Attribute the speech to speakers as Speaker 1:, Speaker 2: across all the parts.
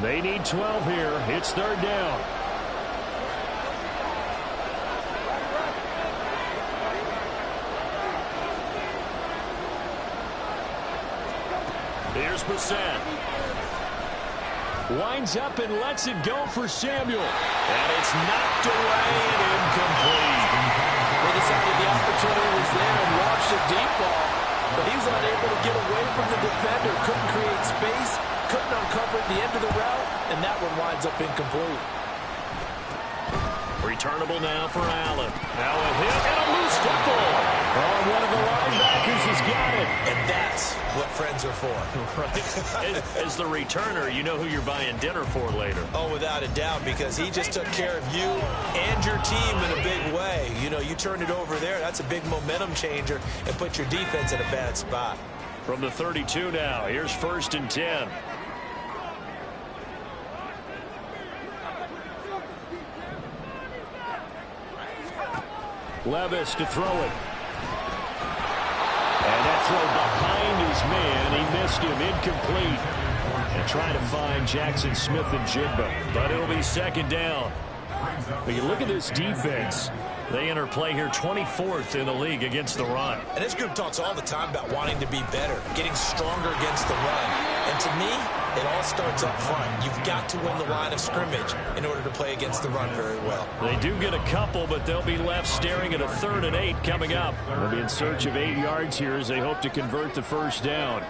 Speaker 1: They need 12 here. It's third down. Here's Brissett. Winds up and lets it go for Samuel. And it's knocked away and incomplete.
Speaker 2: They decided the opportunity was there and launched a deep ball, but he was unable to get away from the defender. Couldn't create space, couldn't uncover at the end of the route, and that one winds up incomplete.
Speaker 1: Returnable now for Allen. Now a hit and a loose football. Oh, one of the linebackers has got it.
Speaker 2: And that's what friends are for.
Speaker 1: Right. As the returner, you know who you're buying dinner for later.
Speaker 2: Oh, without a doubt, because he just took care of you and your team in a big way. You know, you turn it over there, that's a big momentum changer and put your defense in a bad spot.
Speaker 1: From the 32 now, here's 1st and 10. Levis to throw it. And that throw behind his man. He missed him. Incomplete. And trying to find Jackson Smith and Jigba. But it'll be 2nd down. But you look at this defense. They enter play here 24th in the league against the run.
Speaker 2: And this group talks all the time about wanting to be better, getting stronger against the run. And to me, it all starts up front. You've got to win the line of scrimmage in order to play against the run very well.
Speaker 1: They do get a couple, but they'll be left staring at a 3rd and 8 coming up. They'll be in search of 8 yards here as they hope to convert the 1st down.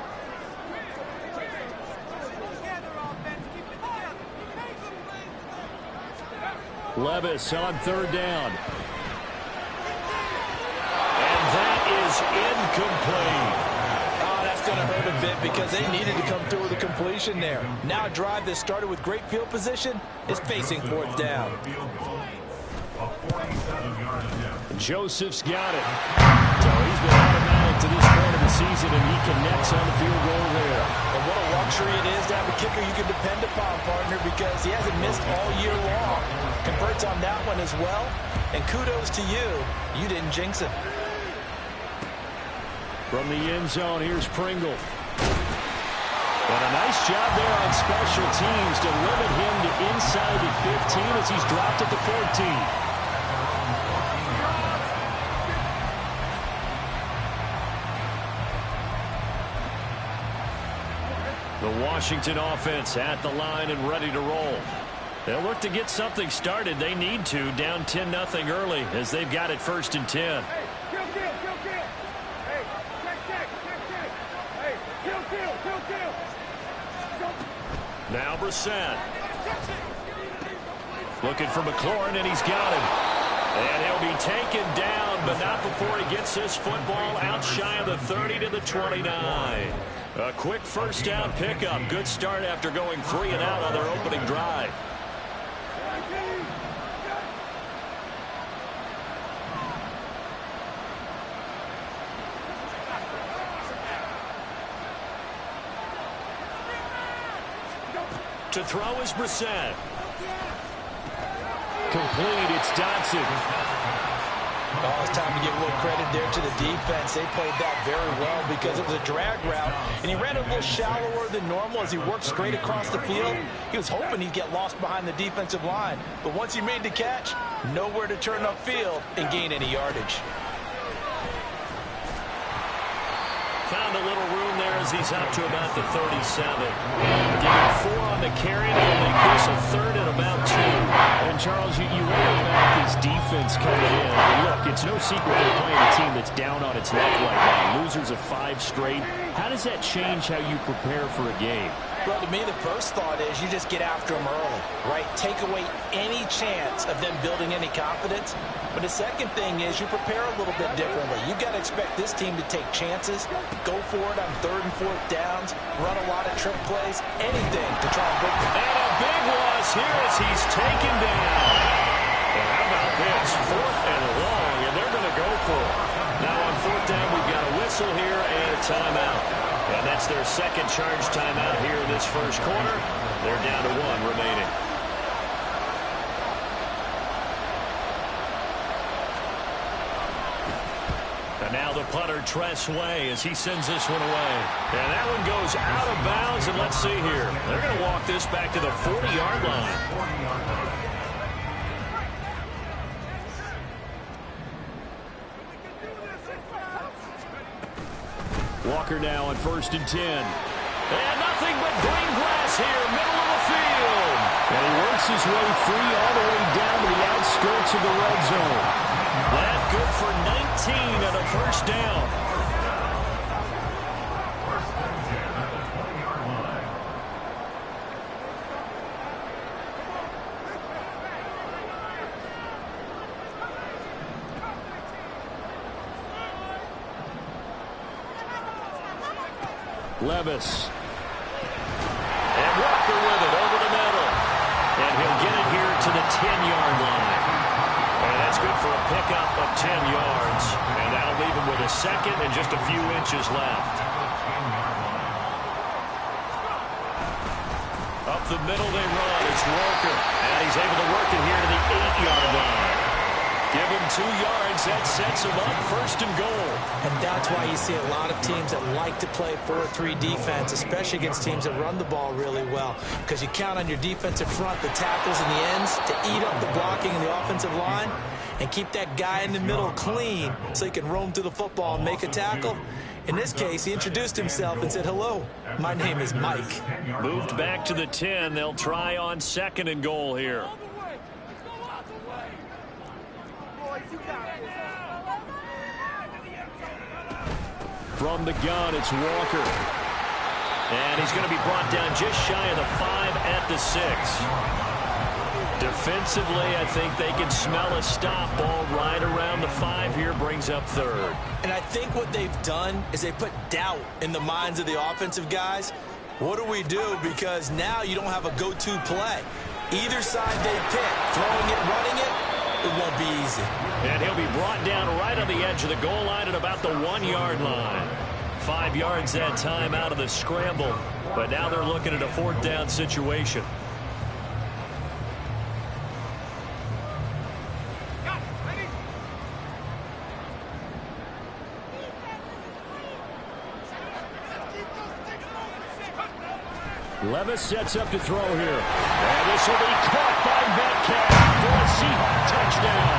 Speaker 1: Levis on 3rd down. And that is incomplete.
Speaker 2: Oh, that's going to hurt a bit because they needed to come through with a completion there. Now a drive that started with great field position is facing 4th down.
Speaker 1: Joseph's got it. So he's been automatic to this point of the season, and he connects on the field goal there.
Speaker 2: And what a luxury it is to have a kicker you can depend upon, partner, because he hasn't missed all year long. Converts on that one as well. And kudos to you. You didn't jinx him.
Speaker 1: From the end zone, here's Pringle. And a nice job there on special teams to limit him to inside the 15 as he's dropped at the 14. The Washington offense at the line and ready to roll. They'll look to get something started. They need to, down 10-0 early as they've got it 1st and 10. Now Brissett. Looking for McLaurin, and he's got him. And he'll be taken down, but not before he gets this football out shy of the 30 to the 29. A quick 1st down pickup. Good start after going 3 and out on their opening drive. To throw is Brissett. Complete. It's Dotson.
Speaker 2: Oh, it's time to give a little credit there to the defense. They played that very well because it was a drag route, and he ran a little shallower than normal as he worked straight across the field. He was hoping he'd get lost behind the defensive line, but once he made the catch, nowhere to turn upfield and gain any yardage.
Speaker 1: Found a little room there as he's up to about the 37. Getting 4 on the carry, that'll make this a 3rd and about 2. And Charles, you wonder about this defense coming in. And look, it's no secret they're playing a team that's down on its luck right now. Losers of 5 straight. How does that change how you prepare for a game?
Speaker 2: Well, to me, the first thought is you just get after them early, right? Take away any chance of them building any confidence. But the second thing is you prepare a little bit differently. You've got to expect this team to take chances, go for it on 3rd and 4th downs, run a lot of trick plays, anything to try and break them.
Speaker 1: And a big loss here as he's taken down. And how about this? 4th and long, and they're going to go for it. Now on 4th down, we've got a whistle here and a timeout. And that's their 2nd charge timeout here in this 1st quarter. They're down to 1 remaining. And now the punter Tress Way as he sends this one away. And that one goes out of bounds, and let's see here. They're going to walk this back to the 40-yard line. Walker now on 1st and 10. And nothing but green grass here, middle of the field. And he works his way free all the way down to the outskirts of the red zone. That good for 19 and a first down. Levis. And Walker with it over the middle. And he'll get it here to the 10-yard line. And that's good for a pickup of 10 yards. And that'll leave him with a second and just a few inches left. Up the middle they run. It's Walker. And he's able to work it here to the 8-yard line. Give him 2 yards. That sets him up 1st and goal.
Speaker 2: And that's why you see a lot of teams that like to play 4-3 defense, especially against teams that run the ball really well, because you count on your defensive front, the tackles and the ends, to eat up the blocking in the offensive line and keep that guy in the middle clean so he can roam through the football and make a tackle. In this case, he introduced himself and said, "Hello, my name is Mike."
Speaker 1: Moved back to the 10. They'll try on 2nd and goal here. From the gun, it's Walker. And he's going to be brought down just shy of the 5 at the 6. Defensively, I think they can smell a stop. Ball right around the 5 here, brings up 3rd.
Speaker 2: And I think what they've done is they put doubt in the minds of the offensive guys. What do we do? Because now you don't have a go-to play. Either side they pick, throwing it, running it, it won't be easy.
Speaker 1: And he'll be brought down right on the edge of the goal line at about the 1-yard line. 5 yards that time out of the scramble. But now they're looking at a 4th down situation. Levis sets up to throw here. And this will be caught by Metcalf for a Seahawks touchdown.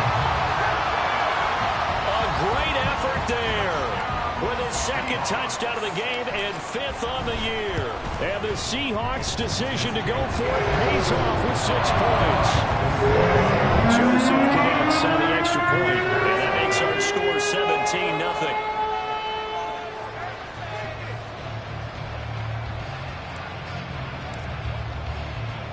Speaker 1: A great effort there with his 2nd touchdown of the game and 5th on the year. And the Seahawks' decision to go for it pays off with 6 points. Joseph connects on the extra point, and that makes our score 17-0.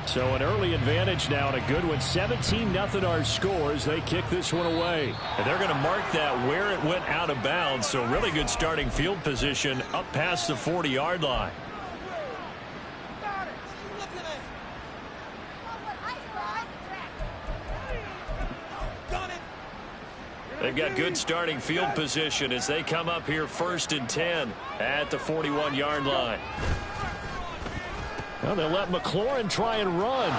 Speaker 1: So an early advantage now and a good one. 17-0 our scores. They kick this one away. And they're going to mark that where it went out of bounds. So really good starting field position up past the 40-yard line. They've got good starting field position as they come up here 1st and 10 at the 41-yard line. Well, they'll let McLaurin try and run.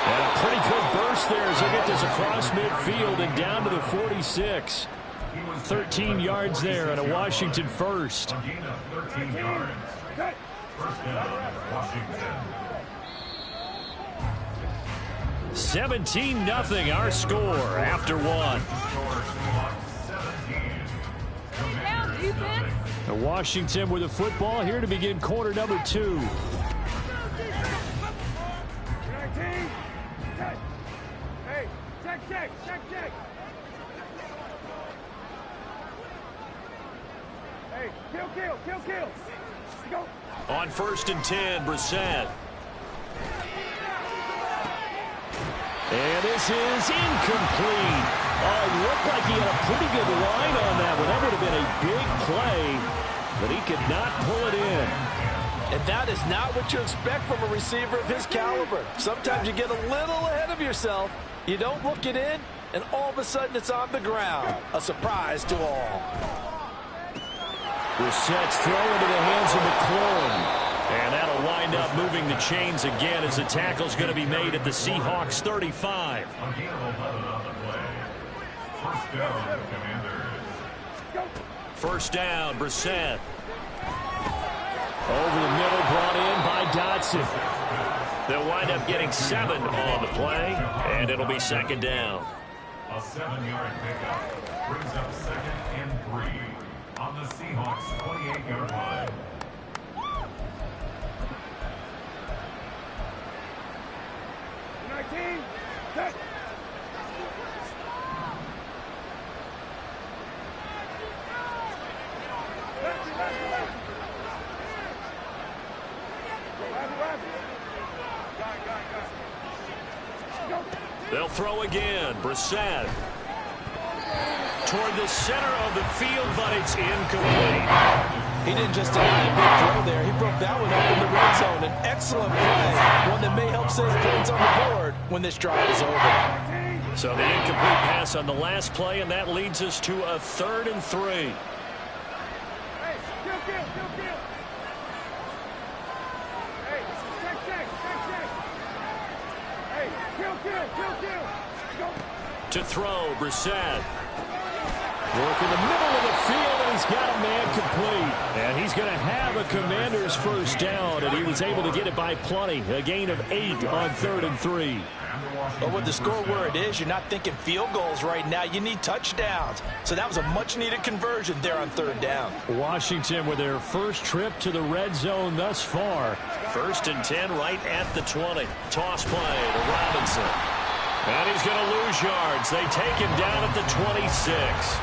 Speaker 1: And a pretty good burst there as they get this across midfield and down to the 46. 13 yards there and a Washington first.
Speaker 3: 13 yards. First down, Washington.
Speaker 1: 17-0 our score after 1. And Washington with the football here to begin quarter number 2.
Speaker 3: Hey, check. Hey, kill. Go.
Speaker 1: On 1st and 10, Brissett. And this is incomplete. Oh, it looked like he had a pretty good line on that one. That would have been a big play, but he could not pull it in.
Speaker 2: And that is not what you expect from a receiver of his caliber. Sometimes you get a little ahead of yourself. You don't look it in, and all of a sudden it's on the ground. A surprise to all.
Speaker 1: Brissett's throw into the hands of McLaurin. And that'll wind up moving the chains again as the tackle's going to be made at the Seahawks 35.
Speaker 3: First down, Commanders.
Speaker 1: First down, Brissett.
Speaker 4: Over the middle, brought in by Dotson.
Speaker 1: They'll wind up getting 7 on the play, and it'll be second down.
Speaker 3: A 7-yard pickup brings up 2nd and 3 on the Seahawks' 28-yard line.
Speaker 5: Set.
Speaker 1: They'll throw again. Brissett toward the center of the field, but it's incomplete.
Speaker 2: He didn't just deny a big throw there. He broke that one up in the red zone. An excellent play, one that may help save points on the board when this drive is over.
Speaker 1: So the incomplete pass on the last play, and that leads us to a 3rd and 3.
Speaker 5: Hey, kill. Hey, check. Hey, kill. Go.
Speaker 1: To throw, Brissett.
Speaker 4: Work in the middle of the field, and he's got a man complete. And he's going to have a Commander's first down, and he was able to get it by plenty. A gain of 8 on 3rd and 3.
Speaker 2: But with the score where it is, you're not thinking field goals right now. You need touchdowns. So that was a much-needed conversion there on 3rd down.
Speaker 4: Washington with their first trip to the red zone thus far.
Speaker 1: 1st and 10 right at the 20. Toss play to Robinson. And he's going to lose yards. They take him down at the 26.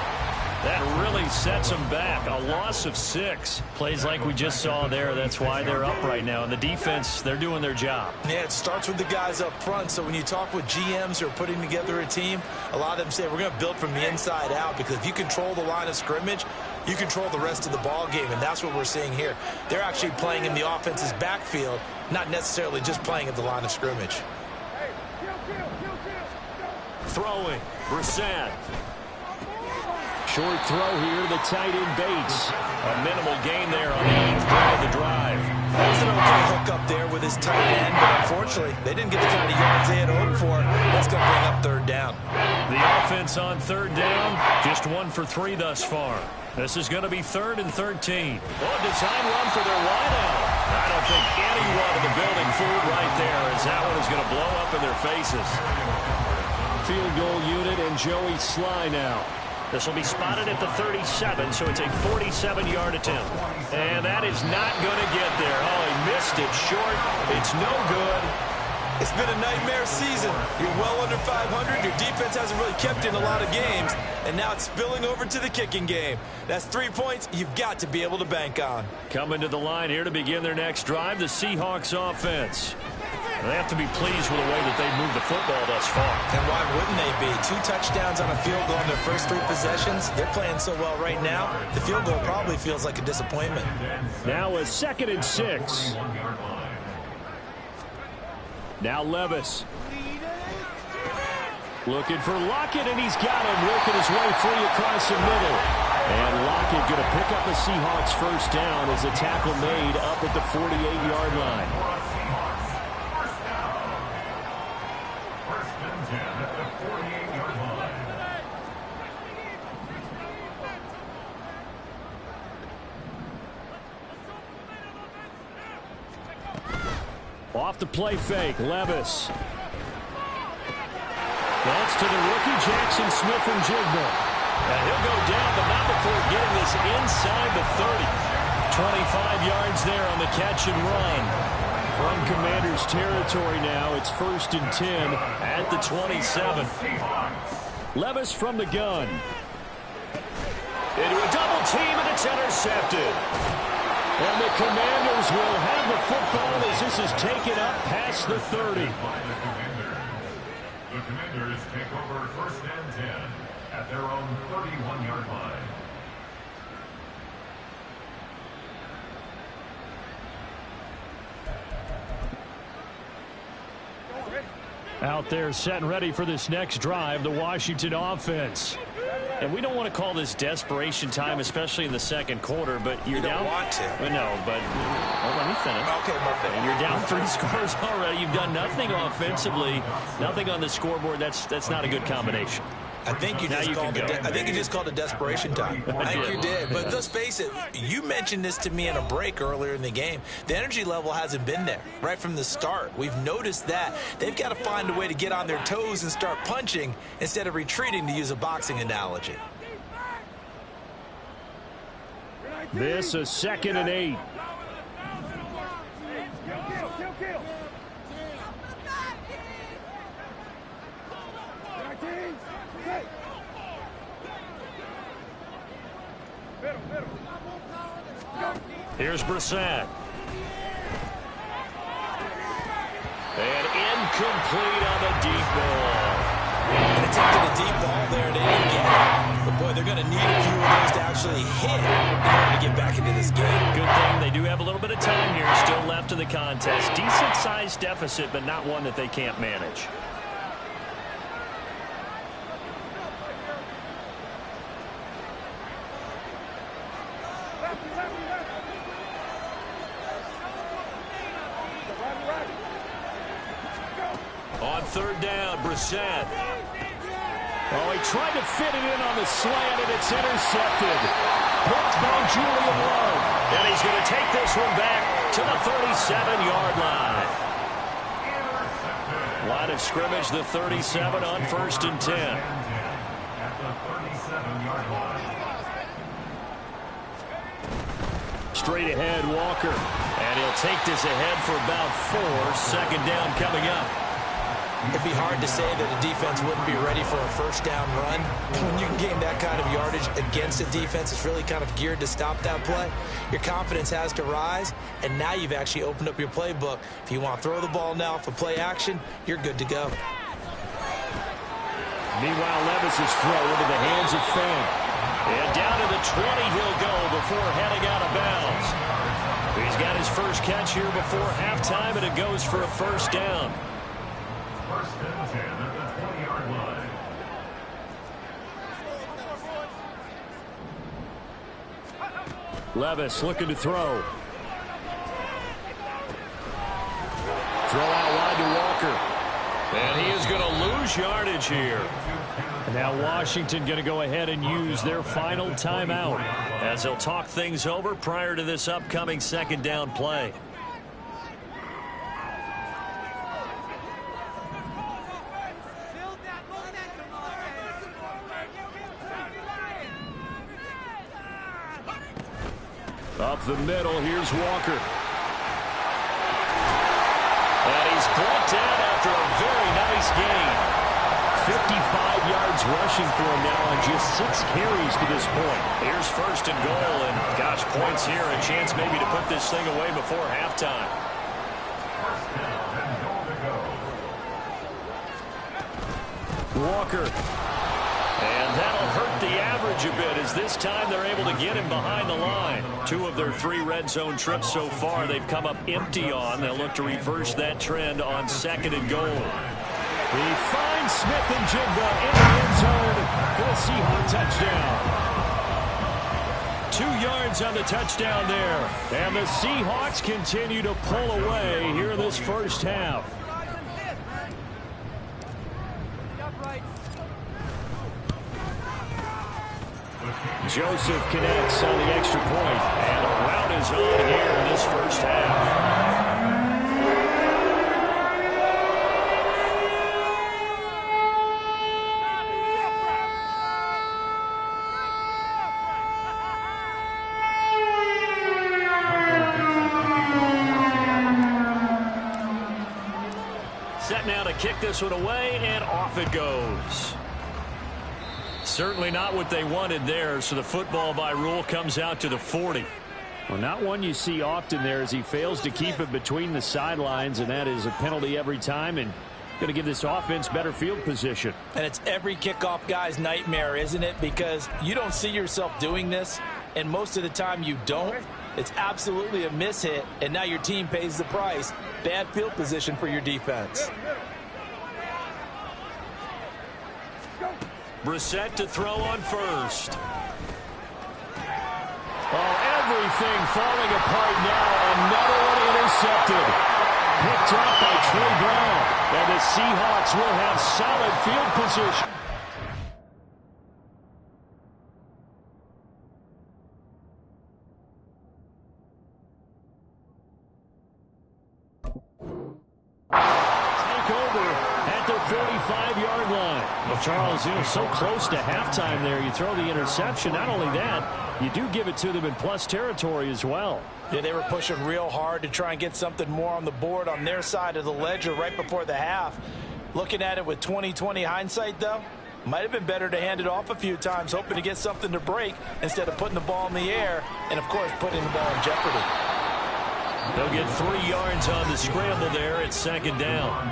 Speaker 1: That really sets them back. A loss of 6.
Speaker 4: Plays like we just saw there. That's why they're up right now. And the defense, they're doing their job.
Speaker 2: Yeah, it starts with the guys up front. So when you talk with GMs who are putting together a team, a lot of them say we're going to build from the inside out, because if you control the line of scrimmage, you control the rest of the ball game, and that's what we're seeing here. They're actually playing in the offense's backfield, not necessarily just playing at the line of scrimmage.
Speaker 5: Hey, kill.
Speaker 1: Throwing, Brissett.
Speaker 4: Short throw here, the tight end Bates.
Speaker 1: A minimal gain there on the 8th play of the drive.
Speaker 2: That was an okay hook up there with his tight end, but unfortunately, they didn't get the kind of yards they had hoped for. That's going to bring up 3rd down.
Speaker 1: The offense on 3rd down, just 1 for 3 thus far. This is going to be 3rd and 13. Well, a design run for their wideout. I don't think anyone in the building fooled right there, as that one is going to blow up in their faces.
Speaker 4: Field goal unit and Joey Sly now.
Speaker 1: This will be spotted at the 37, so it's a 47-yard attempt. And that is not going to get there. Oh, he missed it short. It's no good.
Speaker 2: It's been a nightmare season. You're well under 500. Your defense hasn't really kept in a lot of games. And now it's spilling over to the kicking game. That's 3 points you've got to be able to bank on.
Speaker 1: Coming to the line here to begin their next drive, the Seahawks offense. They have to be pleased with the way that they've moved the football thus far.
Speaker 2: And why wouldn't they be? 2 touchdowns on a field goal in their first 3 possessions. They're playing so well right now, the field goal probably feels like a disappointment.
Speaker 4: Now a 2nd and 6. Now Levis. Looking for Lockett, and he's got him, working his way free across the middle. And Lockett going to pick up the Seahawks first down as a tackle made up at the 48-yard line. Off the play fake, Levis. That's to the rookie, Jackson Smith-Njigba.
Speaker 1: And he'll go down, but not before getting this inside the 30. 25 yards there on the catch and run.
Speaker 4: From Commander's territory now, it's 1st and 10
Speaker 1: at the 27.
Speaker 4: Levis from the gun.
Speaker 1: Into a double team, and it's intercepted.
Speaker 4: And the Commanders will have the football as this is taken up past the 30.
Speaker 3: The Commanders take over 1st and 10 at their own 31-yard line.
Speaker 4: Out there set and ready for this next drive, the Washington offense. And we don't want to call this desperation time, especially in the 2nd quarter, but you're down.
Speaker 2: You don't want to.
Speaker 4: No, but let me finish.
Speaker 2: Okay, perfect.
Speaker 4: And you're down 3 scores already. You've done nothing offensively, nothing on the scoreboard. That's not a good combination.
Speaker 2: I think you just called it. I think you just called it desperation time. I think you did. But let's face it, you mentioned this to me in a break earlier in the game. The energy level hasn't been there right from the start. We've noticed that. They've got to find a way to get on their toes and start punching instead of retreating, to use a boxing analogy.
Speaker 4: This is 2nd and 8.
Speaker 5: Kill.
Speaker 4: Here's Brissett. And incomplete on the deep ball.
Speaker 2: An attempt at a deep ball there, and they didn't get it. But, boy, they're going to need a few of those to actually hit in order to get back into this game.
Speaker 4: Good thing they do have a little bit of time here still left in the contest. Decent-sized deficit, but not one that they can't manage. On 3rd down, Brissett. Oh, he tried to fit it in on the slant, and it's intercepted. Picked by Julian Love. And he's going to take this one back to the 37-yard line. Line of scrimmage, the 37 on 1st and 10.
Speaker 3: At the 37-yard line.
Speaker 4: Straight ahead, Walker. And he'll take this ahead for about 4. 2nd down coming up.
Speaker 2: It'd be hard to say that a defense wouldn't be ready for a 1st down run. When you can gain that kind of yardage against a defense, it's really kind of geared to stop that play. Your confidence has to rise, and now you've actually opened up your playbook. If you want to throw the ball now for play action, you're good to go.
Speaker 4: Meanwhile, Levis's throw into the hands of Fant. And down to the 20 he'll go before heading out of bounds. He's got his first catch here before halftime, and it goes for a 1st down.
Speaker 3: 1st and 10 at the 20-yard line.
Speaker 4: Levis looking to throw. Throw out wide to Walker. And he is going to lose yardage here. And now Washington going to go ahead and use their final timeout as they'll talk things over prior to this upcoming 2nd down play. Up the middle, here's Walker. And he's brought down after a very nice gain. 55 yards rushing for him now on just 6 carries to this point. Here's 1st and goal, and gosh, points here, a chance maybe to put this thing away before halftime.
Speaker 3: 1st down and goal to go.
Speaker 4: Walker. And that'll hurt the average a bit as this time they're able to get him behind the line. 2 of their 3 red zone trips so far they've come up empty on. They'll look to reverse that trend on 2nd and goal. He finds Smith and Jigba in the end zone for the Seahawk touchdown. 2 yards on the touchdown there. And the Seahawks continue to pull away here in this first half. Joseph connects on the extra point, and a rout is on here in this first half. Set now to kick this one away, and off it goes. Certainly not what they wanted there, so the football by rule comes out to the 40. Well, not one you see often there as he fails to keep it between the sidelines, and that is a penalty every time and going to give this offense better field position.
Speaker 2: And it's every kickoff guy's nightmare, isn't it? Because you don't see yourself doing this, and most of the time you don't. It's absolutely a mishit, and now your team pays the price. Bad field position for your defense.
Speaker 4: Brissett to throw on 1st. Oh, everything falling apart now. Another one intercepted. Picked up by Trey Brown. And the Seahawks will have solid field position. 45-yard line. Well, Charles, so close to halftime there. You throw the interception. Not only that, you do give it to them in plus territory as well.
Speaker 2: Yeah, they were pushing real hard to try and get something more on the board on their side of the ledger right before the half. Looking at it with 20/20 hindsight, though, might have been better to hand it off a few times, hoping to get something to break instead of putting the ball in the air and, of course, putting the ball in jeopardy.
Speaker 4: They'll get 3 yards on the scramble there at second down.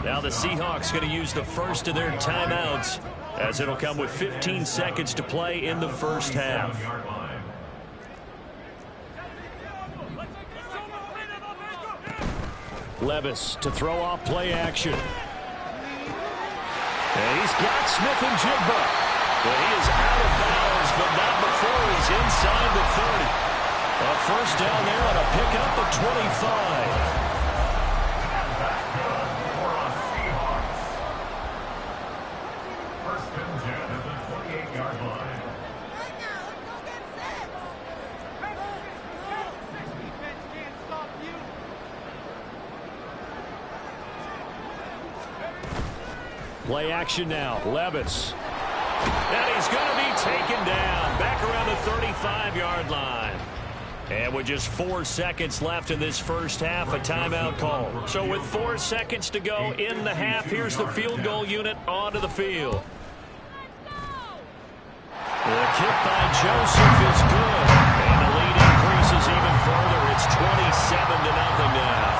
Speaker 4: Now the Seahawks going to use the first of their timeouts, as it'll come with 15 seconds to play in the first half. Levis to throw off play action. And he's got Smith and Jigba. But he is out of bounds, but not before he's inside the 30. A first down there on a pickup of 25.
Speaker 3: First and 10 at the 28-yard line.
Speaker 4: Play action now. Levis. And he's going to be taken down. Back around the 35-yard line. And with just 4 seconds left in this first half, a timeout call. So with 4 seconds to go in the half, here's the field goal unit onto the field. The kick by Joseph is good. And the lead increases even further. It's 27-0 now.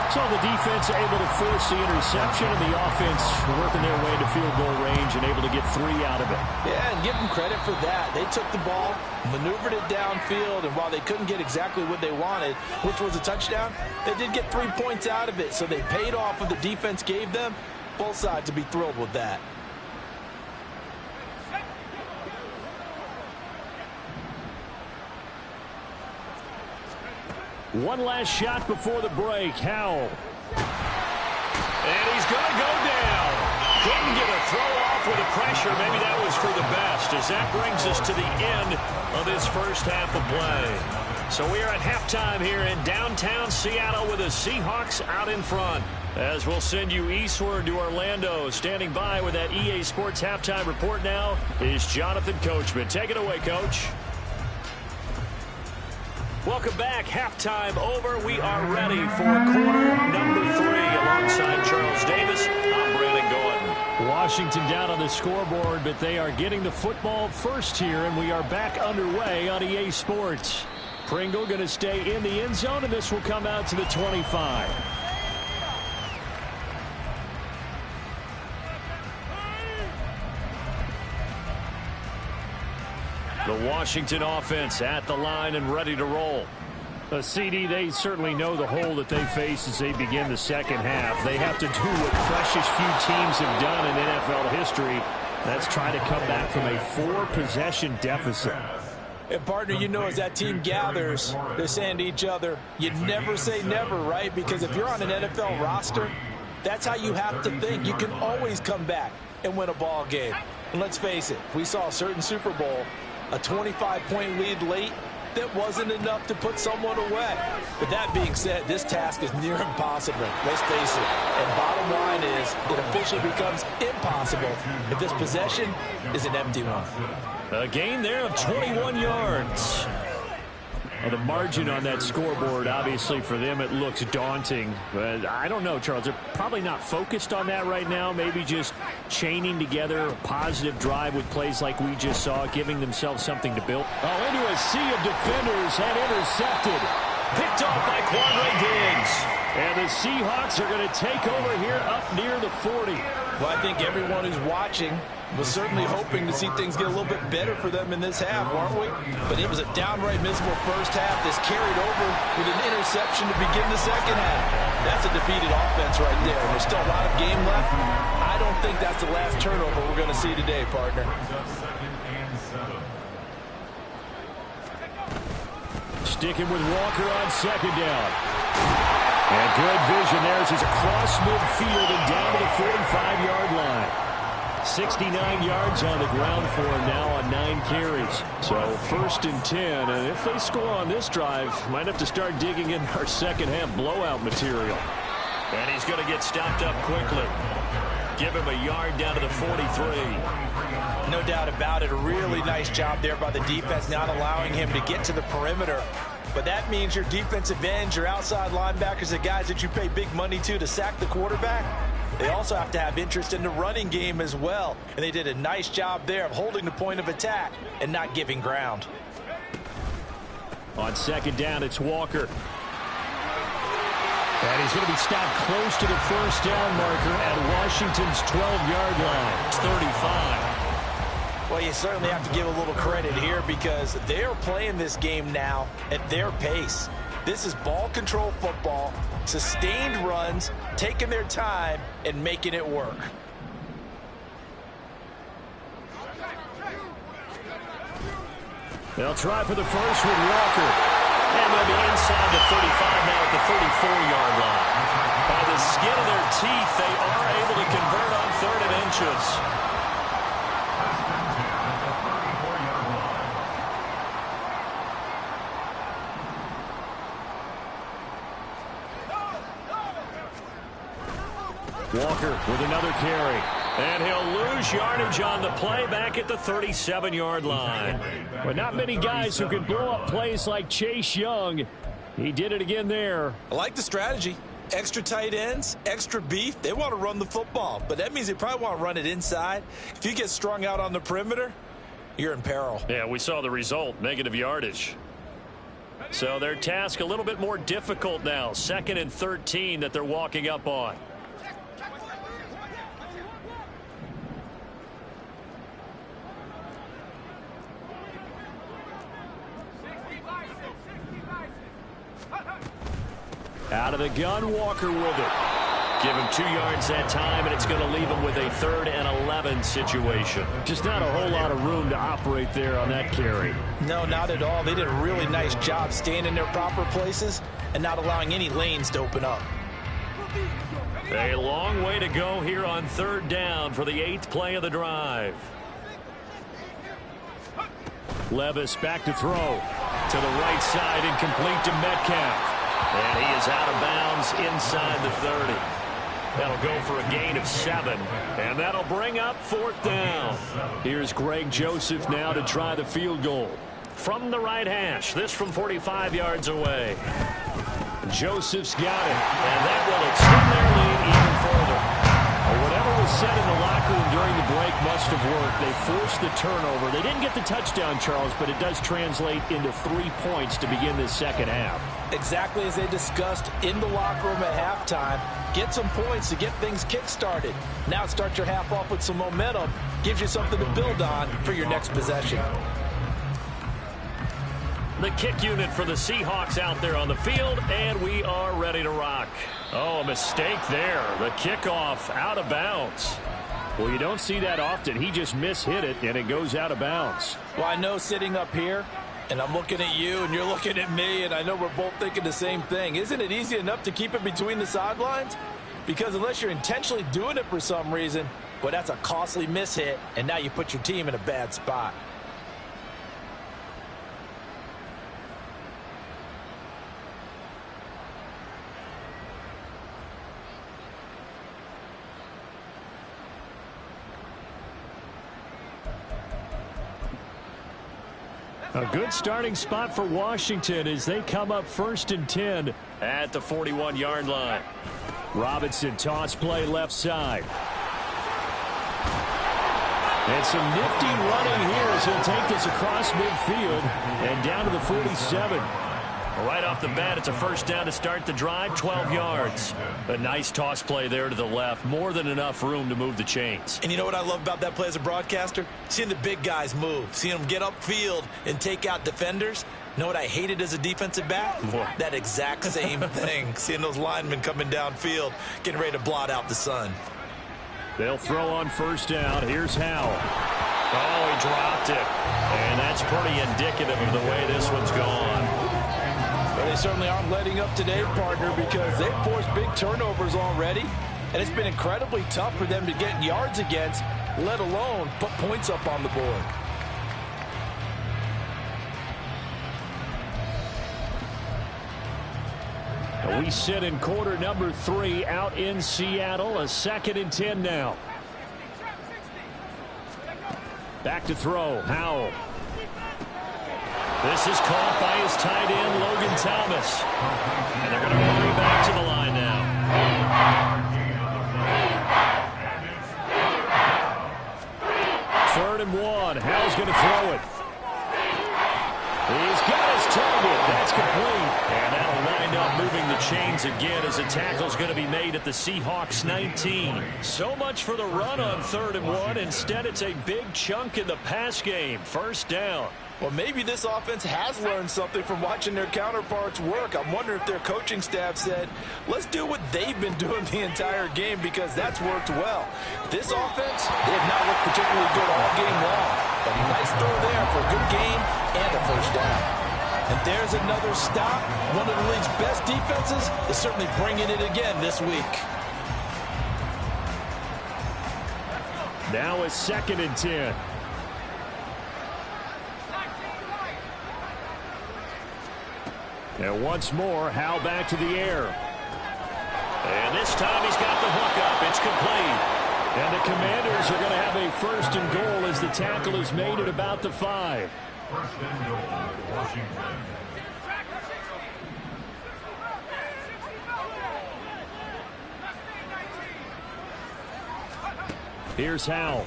Speaker 4: So the defense able to force the interception, and the offense working their way to field goal range and able to get 3 out of it.
Speaker 2: Yeah, and give them credit for that. They took the ball, maneuvered it downfield, and while they couldn't get exactly what they wanted, which was a touchdown, they did get 3 points out of it. So they paid off what the defense gave them. Both sides to be thrilled with that.
Speaker 4: One last shot before the break. Howell. And he's going to go down. Couldn't get a throw off with the pressure. Maybe that was for the best, as that brings us to the end of this first half of play. So we are at halftime here in downtown Seattle with the Seahawks out in front. As we'll send you eastward to Orlando. Standing by with that EA Sports halftime report now is Jonathan Coachman. Take it away, Coach. Welcome back. Halftime over. We are ready for quarter number 3 alongside Charles Davis. I'm Brandon Gordon. Washington down on the scoreboard, but they are getting the football first here, and we are back underway on EA Sports. Pringle going to stay in the end zone, and this will come out to the 25. The Washington offense at the line and ready to roll. CD, they certainly know the hole that they face as they begin the second half. They have to do what precious few teams have done in NFL history. That's try to come back from a 4-possession deficit.
Speaker 2: And, partner, you know as that team gathers, they're saying to each other, you never say never, right? Because if you're on an NFL roster, that's how you have to think. You can always come back and win a ball game. And let's face it, we saw a certain Super Bowl, a 25-point lead late, that wasn't enough to put someone away. But that being said, this task is near impossible. Let's face it. And bottom line is, it officially becomes impossible if this possession is an empty one.
Speaker 4: A gain there of 21 yards. Well, the margin on that scoreboard, obviously for them it looks daunting. But I don't know, Charles. They're probably not focused on that right now. Maybe just chaining together a positive drive with plays like we just saw, giving themselves something to build. Oh, into a sea of defenders and intercepted. Picked off by Quandre Diggs. And the Seahawks are going to take over here up near the 40.
Speaker 2: Well, I think everyone who's watching was certainly hoping to see things get a little bit better for them in this half, weren't we? But it was a downright miserable first half that's carried over with an interception to begin the second half. That's a defeated offense right there. And there's still a lot of game left. I don't think that's the last turnover we're going to see today, partner.
Speaker 4: Sticking with Walker on second down. And good vision there as he's across midfield and down to the 45-yard line. 69 yards on the ground for him now on 9 carries. So first and 10, and if they score on this drive, might have to start digging in our second half blowout material. And he's going to get stopped up quickly. give him a yard down to the 43.
Speaker 2: No doubt about it. A really nice job there by the defense, not allowing him to get to the perimeter. But that means your defensive ends, your outside linebackers, the guys that you pay big money to sack the quarterback, they also have to have interest in the running game as well. And they did a nice job there of holding the point of attack and not giving ground.
Speaker 4: On second down, it's Walker. And he's going to be stopped close to the first down marker at Washington's 12-yard line. It's 35.
Speaker 2: Well, you certainly have to give a little credit here because they are playing this game now at their pace. This is ball control football, sustained runs, taking their time, and making it work.
Speaker 4: They'll try for the first with Walker. And they'll be inside the 35 now at the 34-yard line. By the skin of their teeth, they are able to convert on 3rd and inches. Walker with another carry. And he'll lose yardage on the play back at the 37-yard line. But not many guys who can blow up plays like Chase Young. He did it again there.
Speaker 2: I like the strategy. Extra tight ends, extra beef. They want to run the football, but that means they probably want to run it inside. If you get strung out on the perimeter, you're in peril.
Speaker 4: Yeah, we saw the result, negative yardage. So their task a little bit more difficult now. 2nd and 13 that they're walking up on. Out of the gun, Walker with it. Give him 2 yards that time, and it's going to leave him with a 3rd and 11 situation. Just not a whole lot of room to operate there on that carry.
Speaker 2: No, not at all. They did a really nice job staying in their proper places and not allowing any lanes to open up.
Speaker 4: A long way to go here on 3rd down for the 8th play of the drive. Levis back to throw. To the right side, incomplete to Metcalf. And he is out of bounds inside the 30. That'll go for a gain of 7. And that'll bring up 4th down. Here's Greg Joseph now to try the field goal. From the right hash, this from 45 yards away. Joseph's got it. And that will extend their lead even further. Whatever was said in the locker room during the break must have worked. They forced the turnover. They didn't get the touchdown, Charles, but it does translate into 3 points to begin this second half.
Speaker 2: Exactly as they discussed in the locker room at halftime. Get some points to get things kick-started. Now start your half off with some momentum. Gives you something to build on for your next possession.
Speaker 4: The kick unit for the Seahawks out there on the field, and we are ready to rock. Oh, a mistake there. The kickoff out of bounds. Well, you don't see that often. He just mishit it, and it goes out of bounds.
Speaker 2: Well, I know sitting up here, and I'm looking at you, and you're looking at me, and I know we're both thinking the same thing. Isn't it easy enough to keep it between the sidelines? Because unless you're intentionally doing it for some reason, well, that's a costly mishit, and now you put your team in a bad spot.
Speaker 4: A good starting spot for Washington as they come up 1st and 10 at the 41-yard line. Robinson toss play left side. And some nifty running here as he'll take this across midfield and down to the 47. Right off the bat, it's a first down to start the drive, 12 yards. A nice toss play there to the left. More than enough room to move the chains.
Speaker 2: And you know what I love about that play as a broadcaster? Seeing the big guys move. Seeing them get upfield and take out defenders. You know what I hated as a defensive back?
Speaker 4: What?
Speaker 2: That exact same thing. Seeing those linemen coming downfield, getting ready to blot out the sun.
Speaker 4: They'll throw on first down. Here's Howell. Oh, he dropped it. And that's pretty indicative of the way this one's gone.
Speaker 2: Well, they certainly aren't letting up today, partner, because they've forced big turnovers already, and it's been incredibly tough for them to get yards against, let alone put points up on the board.
Speaker 4: We sit in quarter number 3 out in Seattle. A 2nd and 10 now. Back to throw. Howell. This is caught by his tight end, Logan Thomas. And they're going to hurry back to the line now. 3rd and 1. Howell's going to throw it. He's got his target. That's complete. And that'll wind up moving the chains again as a tackle's going to be made at the Seahawks 19. So much for the run on 3rd and 1. Instead, it's a big chunk in the pass game. 1st down.
Speaker 2: Well, maybe this offense has learned something from watching their counterparts work. I'm wondering if their coaching staff said, let's do what they've been doing the entire game because that's worked well. This offense, they have not looked particularly good all game long. But a nice throw there for a good gain and a 1st down. And there's another stop. One of the league's best defenses is certainly bringing it again this week.
Speaker 4: Now it's 2nd and 10. And once more, Howell back to the air. And this time he's got the hook up. It's complete. And the Commanders are going to have a 1st and goal as the tackle is made at about the 5.
Speaker 3: 1st and goal, Washington.
Speaker 4: Here's Howell.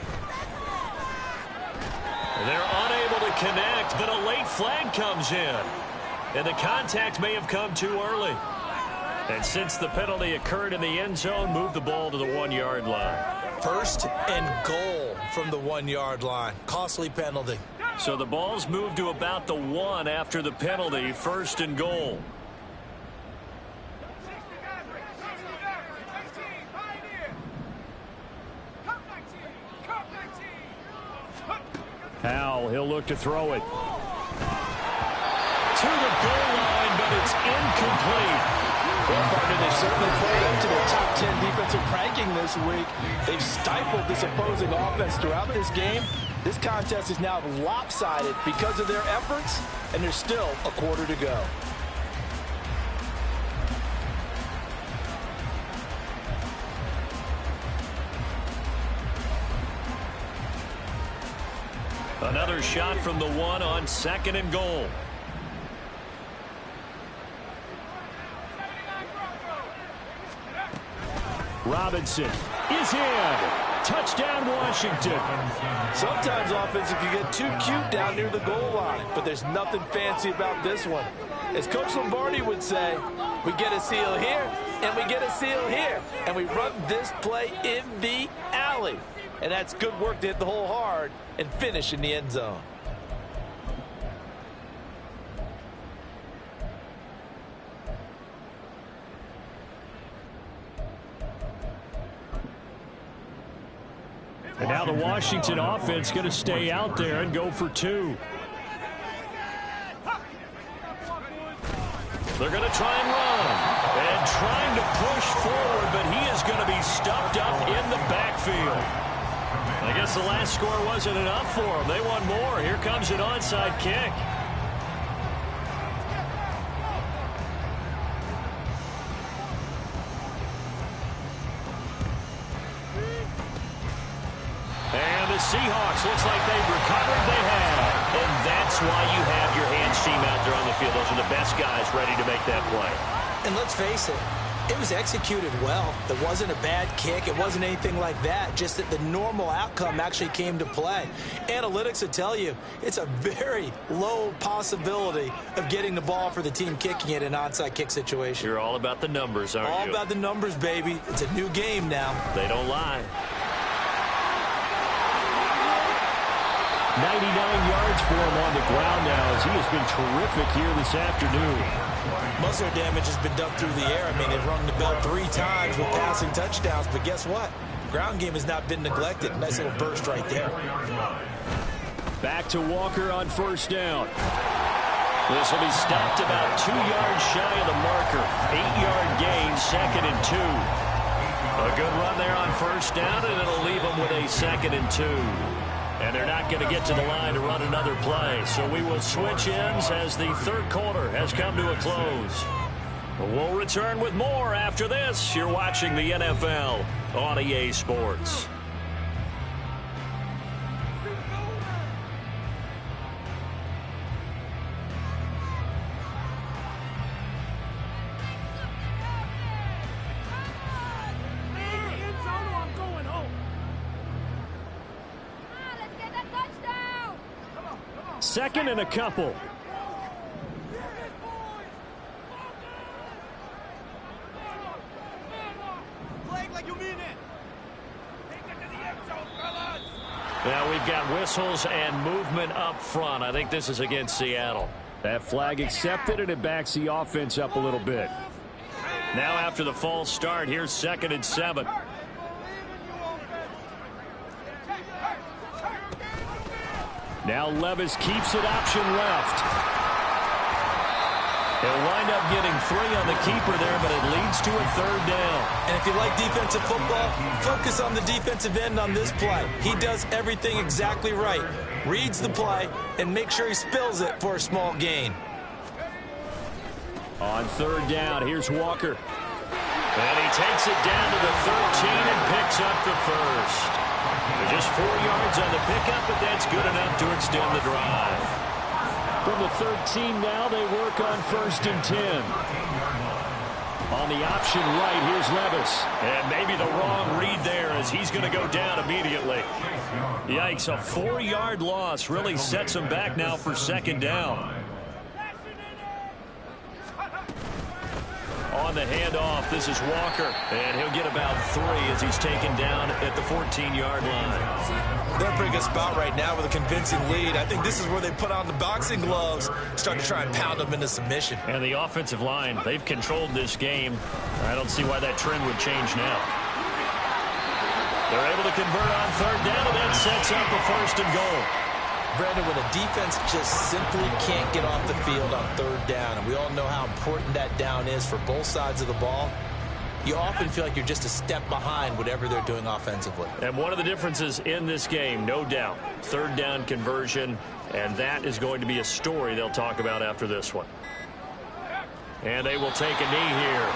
Speaker 1: They're unable to connect, but a late flag comes in. And the contact may have come too early. And since the penalty occurred in the end zone, move the ball to the 1-yard line.
Speaker 2: 1st and goal from the 1-yard line. Costly penalty.
Speaker 1: So the ball's moved to about the 1 after the penalty. 1st and goal.
Speaker 4: Howell, he'll look to throw it.
Speaker 1: To the goal line, but it's incomplete.
Speaker 2: Well, partner, they certainly played up to their top 10 defensive ranking this week. They've stifled this opposing offense throughout this game. This contest is now lopsided because of their efforts, and there's still a quarter to go.
Speaker 1: Another shot from the 1 on 2nd and goal.
Speaker 4: Robinson is in. Touchdown, Washington.
Speaker 2: Sometimes offense can get too cute down near the goal line, but there's nothing fancy about this one. As Coach Lombardi would say, we get a seal here, and we get a seal here, and we run this play in the alley. And that's good work to hit the hole hard and finish in the end zone.
Speaker 4: And now the Washington offense going to stay out there and go for 2.
Speaker 1: They're going to try and run. And trying to push forward, but he is going to be stuffed up in the backfield. I guess the last score wasn't enough for them. They want more. Here comes an onside kick. And the Seahawks, looks like they've recovered. They have. And that's why you have your hands team out there on the field. Those are the best guys ready to make that play.
Speaker 2: And let's face it, it was executed well. It wasn't a bad kick. It wasn't anything like that. Just that the normal outcome actually came to play. Analytics will tell you it's a very low possibility of getting the ball for the team kicking it in an onside kick situation.
Speaker 1: You're all about the numbers, aren't you?
Speaker 2: All about the numbers, baby. It's a new game now.
Speaker 1: They don't lie.
Speaker 4: 99 yards for him on the ground now as he has been terrific here this afternoon.
Speaker 2: Most of their damage has been done through the air. I mean, they've rung the bell 3 times with passing touchdowns, but guess what? Ground game has not been neglected. Nice little burst right there.
Speaker 4: Back to Walker on 1st down. This will be stopped about 2 yards shy of the marker. 8-yard gain, 2nd and 2. A good run there on 1st down, and it'll leave them with a 2nd and 2. And they're not going to get to the line to run another play. So we will switch ends as the 3rd quarter has come to a close. We'll return with more after this. You're watching the NFL on EA Sports. Second and a couple. Now we've got whistles and movement up front. I think this is against Seattle. That flag accepted, and it backs the offense up a little bit. Now after the false start, here's 2nd and 7. Now Levis keeps it option left. He'll wind up getting 3 on the keeper there, but it leads to a 3rd down.
Speaker 2: And if you like defensive football, focus on the defensive end on this play. He does everything exactly right. Reads the play and make sure he spills it for a small gain.
Speaker 4: On 3rd down, here's Walker. And he takes it down to the 13 and picks up the first. Just 4 yards on the pickup, but that's good enough to extend the drive. From the 13 now, they work on 1st and 10. On the option right, here's Levis. And maybe the wrong read there as he's going to go down immediately. Yikes, a 4-yard loss really sets him back now for 2nd down. On the handoff, this is Walker. And he'll get about 3 as he's taken down at the 14-yard line.
Speaker 2: They're in a pretty good spot right now with a convincing lead. I think this is where they put on the boxing gloves, start to try and pound them into submission.
Speaker 4: And the offensive line, they've controlled this game. I don't see why that trend would change now. They're able to convert on 3rd down, and that sets up a 1st and goal.
Speaker 2: Brandon, when a defense just simply can't get off the field on 3rd down, and we all know how important that down is for both sides of the ball, you often feel like you're just a step behind whatever they're doing offensively.
Speaker 4: And one of the differences in this game, no doubt, 3rd down conversion, and that is going to be a story they'll talk about after this one. And they will take a knee here.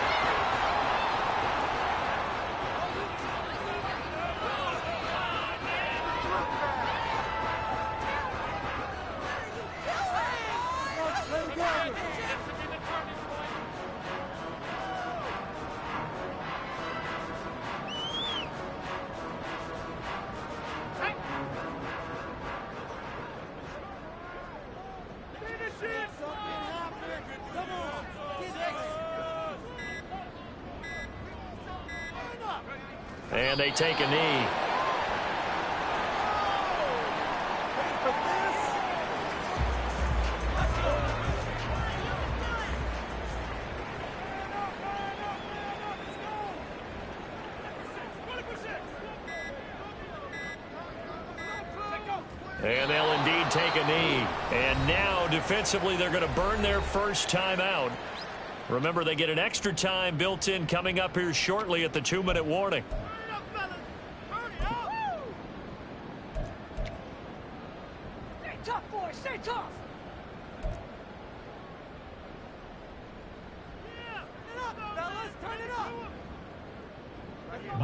Speaker 4: And they take a knee. And they'll indeed take a knee. And now, defensively, they're going to burn their first time out. Remember, they get an extra time built in coming up here shortly at the 2-minute warning.
Speaker 5: Stay tough, boys. Stay tough.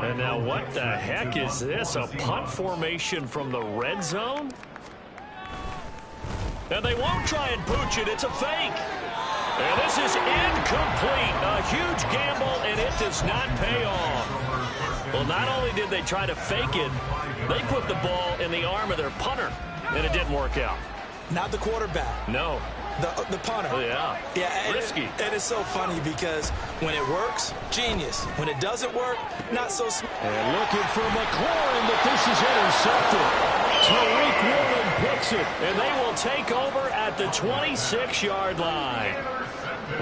Speaker 4: And now what the heck is this? A punt formation from the red zone? And they won't try and pooch it. It's a fake. And this is incomplete. A huge gamble, and it does not pay off. Well, not only did they try to fake it, they put the ball in the arm of their punter, and it didn't work out.
Speaker 2: Not the quarterback.
Speaker 4: No.
Speaker 2: The punter.
Speaker 4: Oh, yeah.
Speaker 2: Yeah,
Speaker 4: risky.
Speaker 2: And it's so funny because when it works, genius. When it doesn't work, not so smart.
Speaker 4: And looking for McLaurin, but this is intercepted. Tariq Woolen picks it, and they will take over at the 26-yard line.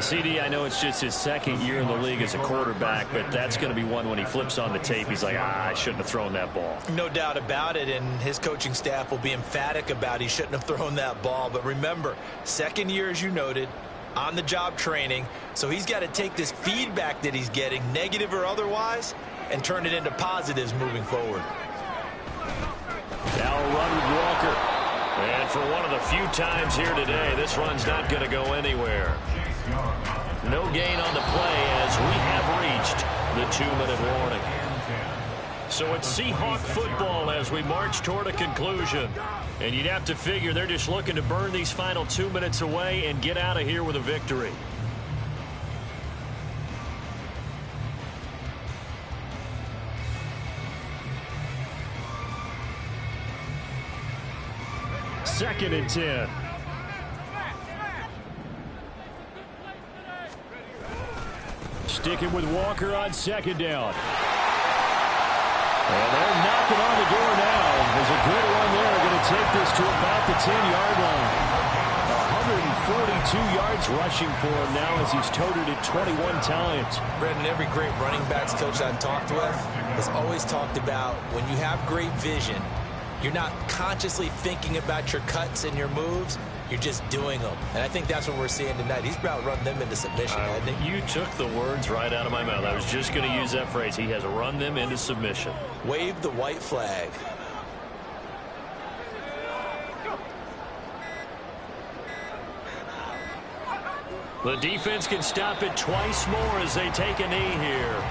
Speaker 4: CD, I know it's just his 2nd year in the league as a quarterback, but that's going to be one when he flips on the tape. He's like, I shouldn't have thrown that ball.
Speaker 2: No doubt about it, and his coaching staff will be emphatic about he shouldn't have thrown that ball. But remember, 2nd year, as you noted, on-the-job training, so he's got to take this feedback that he's getting, negative or otherwise, and turn it into positives moving forward.
Speaker 4: Now a run with Walker. And for one of the few times here today, this run's not going to go anywhere.
Speaker 1: No gain on the play as we have reached the 2-minute warning. So it's Seahawk football as we march toward a conclusion. And you'd have to figure they're just looking to burn these final 2 minutes away and get out of here with a victory.
Speaker 4: Second and 10. Sticking with Walker on second down. And they're knocking on the door now. There's a good run there. Going to take this to about the 10-yard line. 142 yards rushing for him now as he's toted it 21 times.
Speaker 2: Brendan, every great running backs coach I've talked with has always talked about when you have great vision, you're not consciously thinking about your cuts and your moves. You're just doing them. And I think that's what we're seeing tonight. He's about to run them into submission, hasn't he?
Speaker 1: You took the words right out of my mouth. I was just going to use that phrase. He has run them into submission.
Speaker 2: Wave the white flag.
Speaker 1: The defense can stop it twice more as they take a knee here.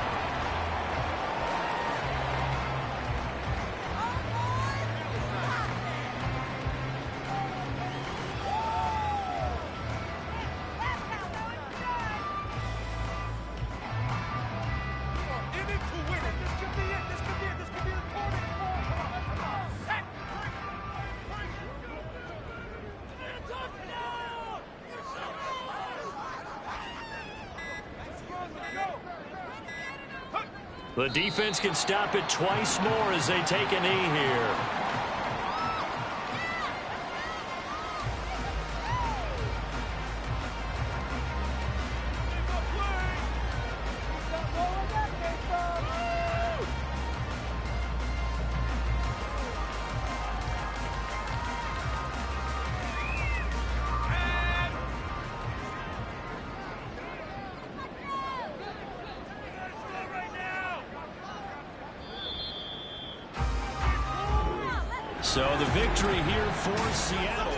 Speaker 1: The defense can stop it twice more as they take a knee here. So the victory here for Seattle.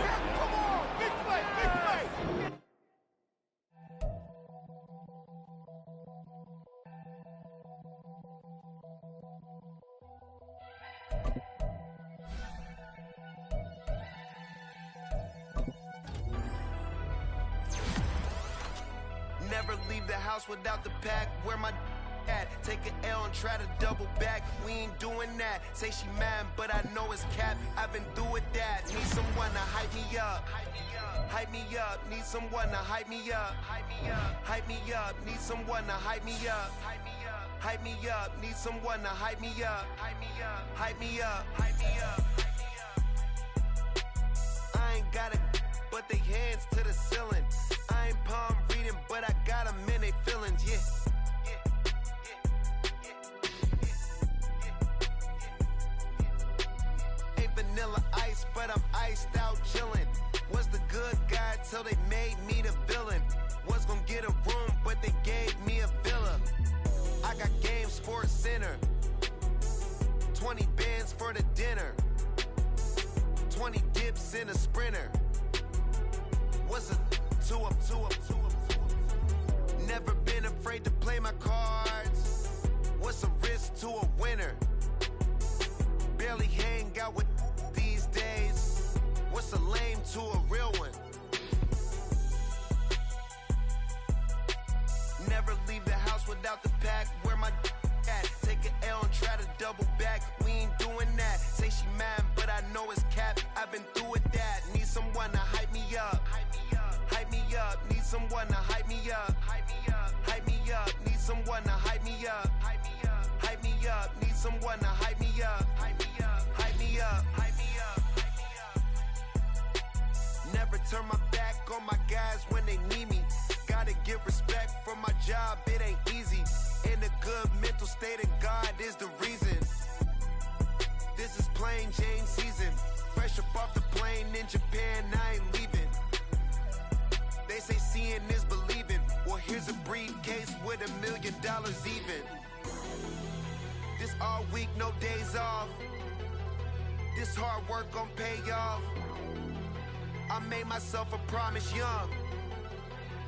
Speaker 6: Never leave the house without the pack. Where my at? Take an L and try to double back. We ain't doing that. Say she mad, but I know it's cap. I've been through with that. Need someone to hype me up. Hype me up. Need someone to hype me up. Hype me up. Hype me up. Need someone to hype me up. Hype me up. Hype me up. Need someone to hype me up. Hype me up. Hype me up. Hype me up. I ain't got it, but they hands to the ceiling. I ain't palm reading, but I got them in they feelings, yeah. Ain't vanilla ice, but I'm iced out chillin'. Was the good guy till they made me the villain. Was gonna get a room, but they gave me a villa. I got Game Sports Center. 20 bands for the dinner. 20 dips in a sprinter. What's a two up? Never been afraid to play my cards. What's a risk to a winner? Barely hang out with these days. What's a lame to a real one? Never leave the house without the pack. Where my at? Take an L and try to double back. We ain't doing that. Say she mad, but I know it's cap. I've been through with that. Need someone to hype me up. Hype me up. Need someone to hype me up. Hype me up. Hype me up. Need someone to hype me up. Hype me up. Hype me up. Need someone to hype me up. Hype me up. Hype me up. Hype me up. Never turn my back on my guys when they need me. Gotta get respect for my job, it ain't easy. In a good mental state and God is the reason. This is plain Jane season. Fresh up off the plane in Japan, I ain't leaving. They say seeing is believing. Well, here's a briefcase with $1 million even. This all week, no days off. This hard work gon' pay off. I made myself a promise young.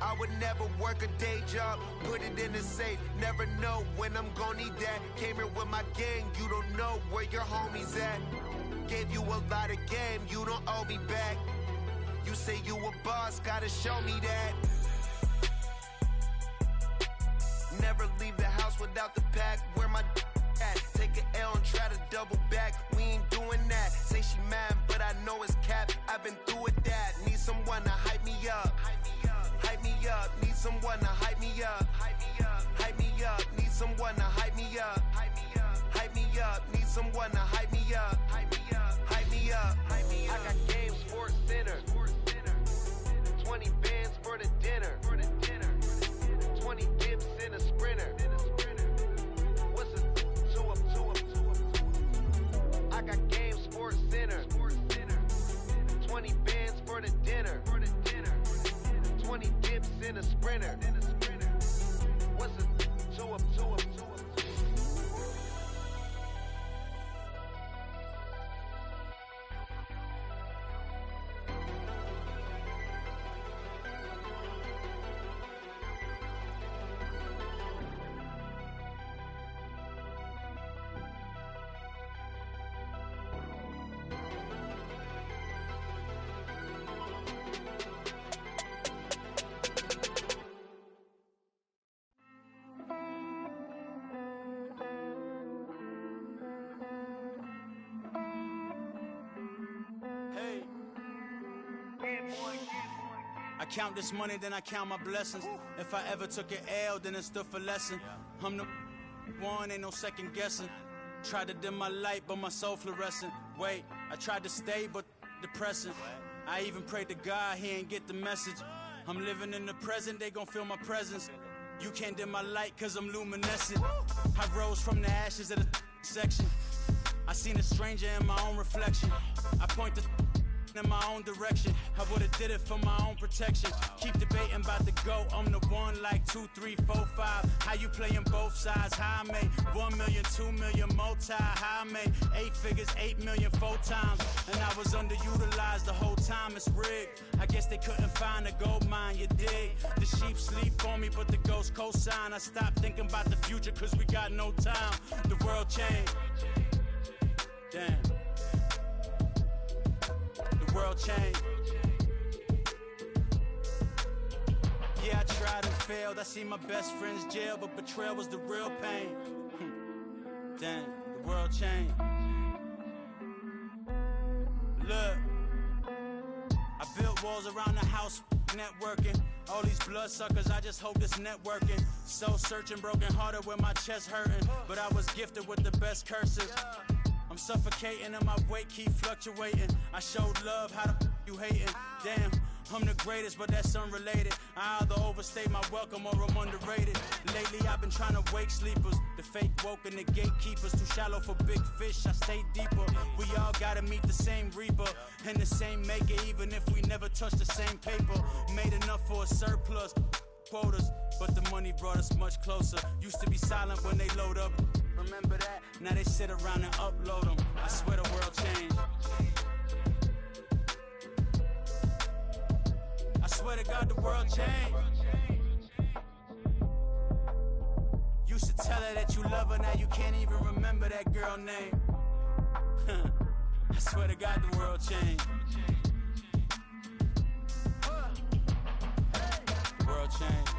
Speaker 6: I would never work a day job, put it in the safe. Never know when I'm gonna need that. Came here with my gang, you don't know where your homies at. Gave you a lot of game, you don't owe me back. You say you a boss, gotta show me that. Never leave the house without the pack. Where my at? Take an L and try to double back. We ain't doing that. Say she mad, but I know it's cap. I've been through with that. Need someone to hype me up. Hype me up. Need someone to hype me up. Hype me up. Need someone to hype me up. Hype me up. Need someone to hype me up. Hype me up. I got game, Sports Center. 20 bands for the dinner. 20 dips in a sprinter. What's a 2 up? I got game, Sports Center. 20 bands for the dinner. 20 dips in a sprinter. What's a 2 up?
Speaker 7: I count this money, then I count my blessings. If I ever took an L, then it stood for lesson. I'm the one, ain't no second guessing. Tried to dim my light, but my soul fluorescent. Wait, I tried to stay, but depressing. I even prayed to God, he ain't get the message. I'm living in the present, they gon' feel my presence. You can't dim my light, cause I'm luminescent. I rose from the ashes of the section. I seen a stranger in my own reflection. I point the in my own direction. I would've did it for my own protection. Keep debating about the GOAT. I'm the one like 2, 3, 4, 5. How you playing both sides? How I made 1 million, 2 million, multi. How I made 8 figures, 8 million, 4 times. And I was underutilized the whole time. It's rigged. I guess they couldn't find a gold mine, you dig? The sheep sleep on me, but the ghost cosign. I stopped thinking about the future, cause we got no time. The world changed. Damn. The world changed. Yeah, I tried and failed. I seen my best friends jail, but betrayal was the real pain. Damn, the world changed. Look, I built walls around the house, networking. All these bloodsuckers, I just hope this networking. Soul searching, broken hearted with my chest hurting. But I was gifted with the best curses. I'm suffocating and my weight keep fluctuating. I showed love, how the you hating? Damn, I'm the greatest, but that's unrelated. I either overstay my welcome or I'm underrated. Lately I've been trying to wake sleepers. The fake woke and the gatekeepers. Too shallow for big fish, I stay deeper. We all gotta meet the same reaper and the same maker, even if we never touch the same paper. Made enough for a surplus quotas, but the money brought us much closer. Used to be silent when they load up. Remember that? Now they sit around and upload them. I swear the world changed. I swear to God the world changed. Used to tell her that you love her, now you can't even remember that girl name. I swear to God the world changed. The world changed.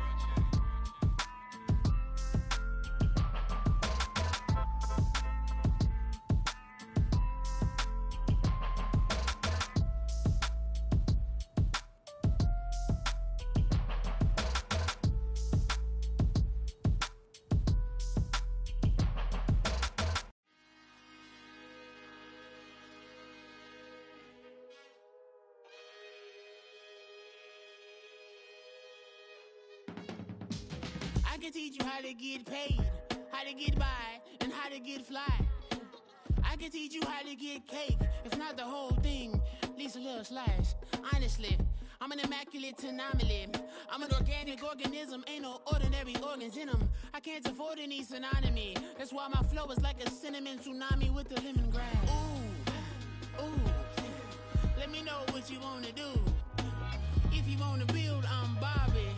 Speaker 8: I can teach you how to get paid, how to get by, and how to get fly. I can teach you how to get cake, if not the whole thing, at least a little slice. Honestly, I'm an immaculate anomaly. I'm an organic organism, ain't no ordinary organs in them. I can't afford any synonymy. That's why my flow is like a cinnamon tsunami with the lemongrass. Ooh, let me know what you wanna do. If you wanna build, I'm Bobby.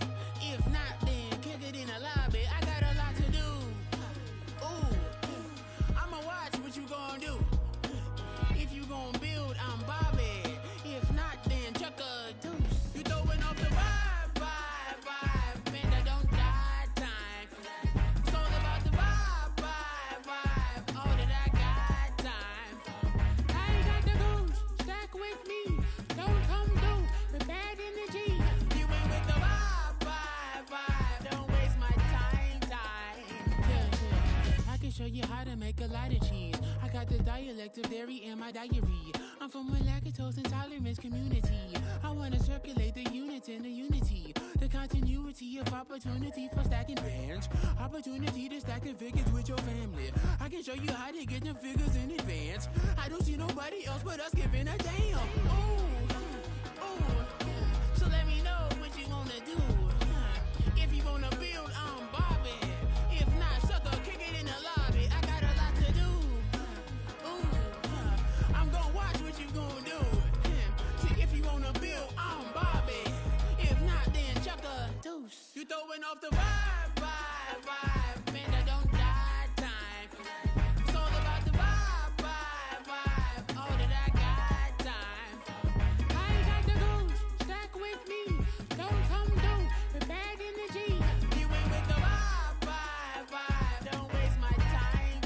Speaker 8: show you how to make a lot of cheese. I got the dialect of dairy in my diary. I'm from a lactose intolerance community. I wanna circulate the units in the unity. The continuity of opportunity for stacking bands. Opportunity to stack the figures with your family. I can show you how to get the figures in advance. I don't see nobody else but us giving a damn. Ooh, ooh. So let me know what you wanna do. If you wanna build, I'm Bobby. If not, sucker, kick it in the lobby. I got a lot to do. Ooh, I'm gonna watch what you gonna do. See, if you wanna build, I'm Bobby. If not, then chuck a deuce. You throwing off the vibe. Man, I don't die time. It's all about the vibe. All that I got time. I ain't got the goose. Stack with me. Don't come through with bad energy. You ain't with the vibe. Don't waste my time.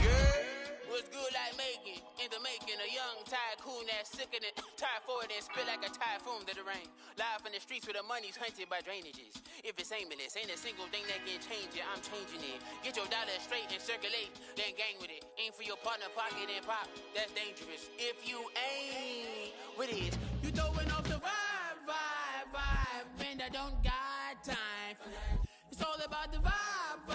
Speaker 8: Yeah, what's good like making? In the making, a young tycoon that's sick in it. Tire forward and spit like a typhoon to the rain. Live in the streets where the money's hunted by drainages. If it's aimless, ain't a single thing that can change it. I'm changing it. Get your dollar straight and circulate, then gang with it. Aim for your partner, pocket and pop. That's dangerous. If you ain't with it, you throwing off the vibe. Man, I don't got time for that. It's all about the vibe.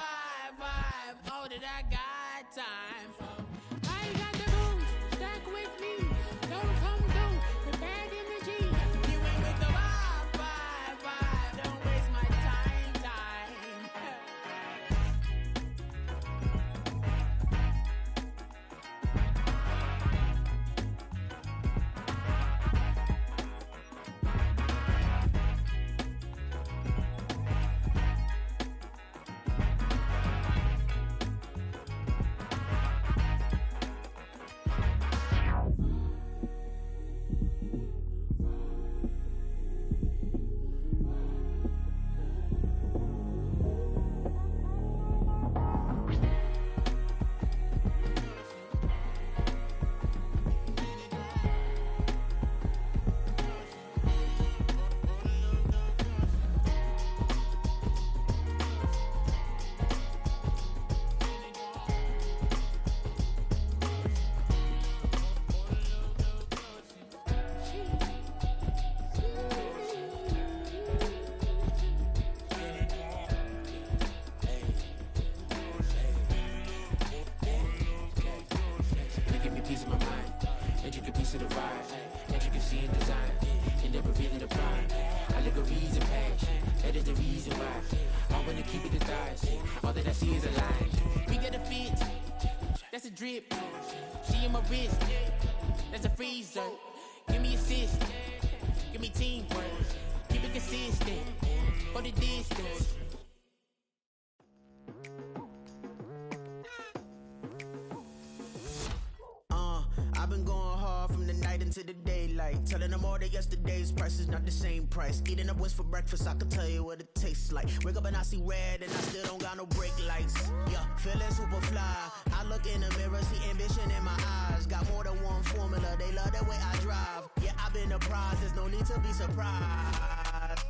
Speaker 8: All that I got time for. I ain't got the goose. Stack with me. Don't come through with bad energy. You ain't with the vibe. Don't waste my time. That's a drip. She in my wrist. That's a freezer. Give me assist. Give me teamwork. Keep it consistent. For the distance.
Speaker 9: I've been going hard from the night into the daylight. Telling them all that yesterday's price is not the same price. Eating up what's for breakfast, I can tell you what it tastes like. Wake up and I see red and I still don't got no brake lights. Yeah, feeling super fly. I look in the mirror, see ambition in my eyes. Got more than one formula, they love the way I drive. Yeah, I've been a prize, there's no need to be surprised.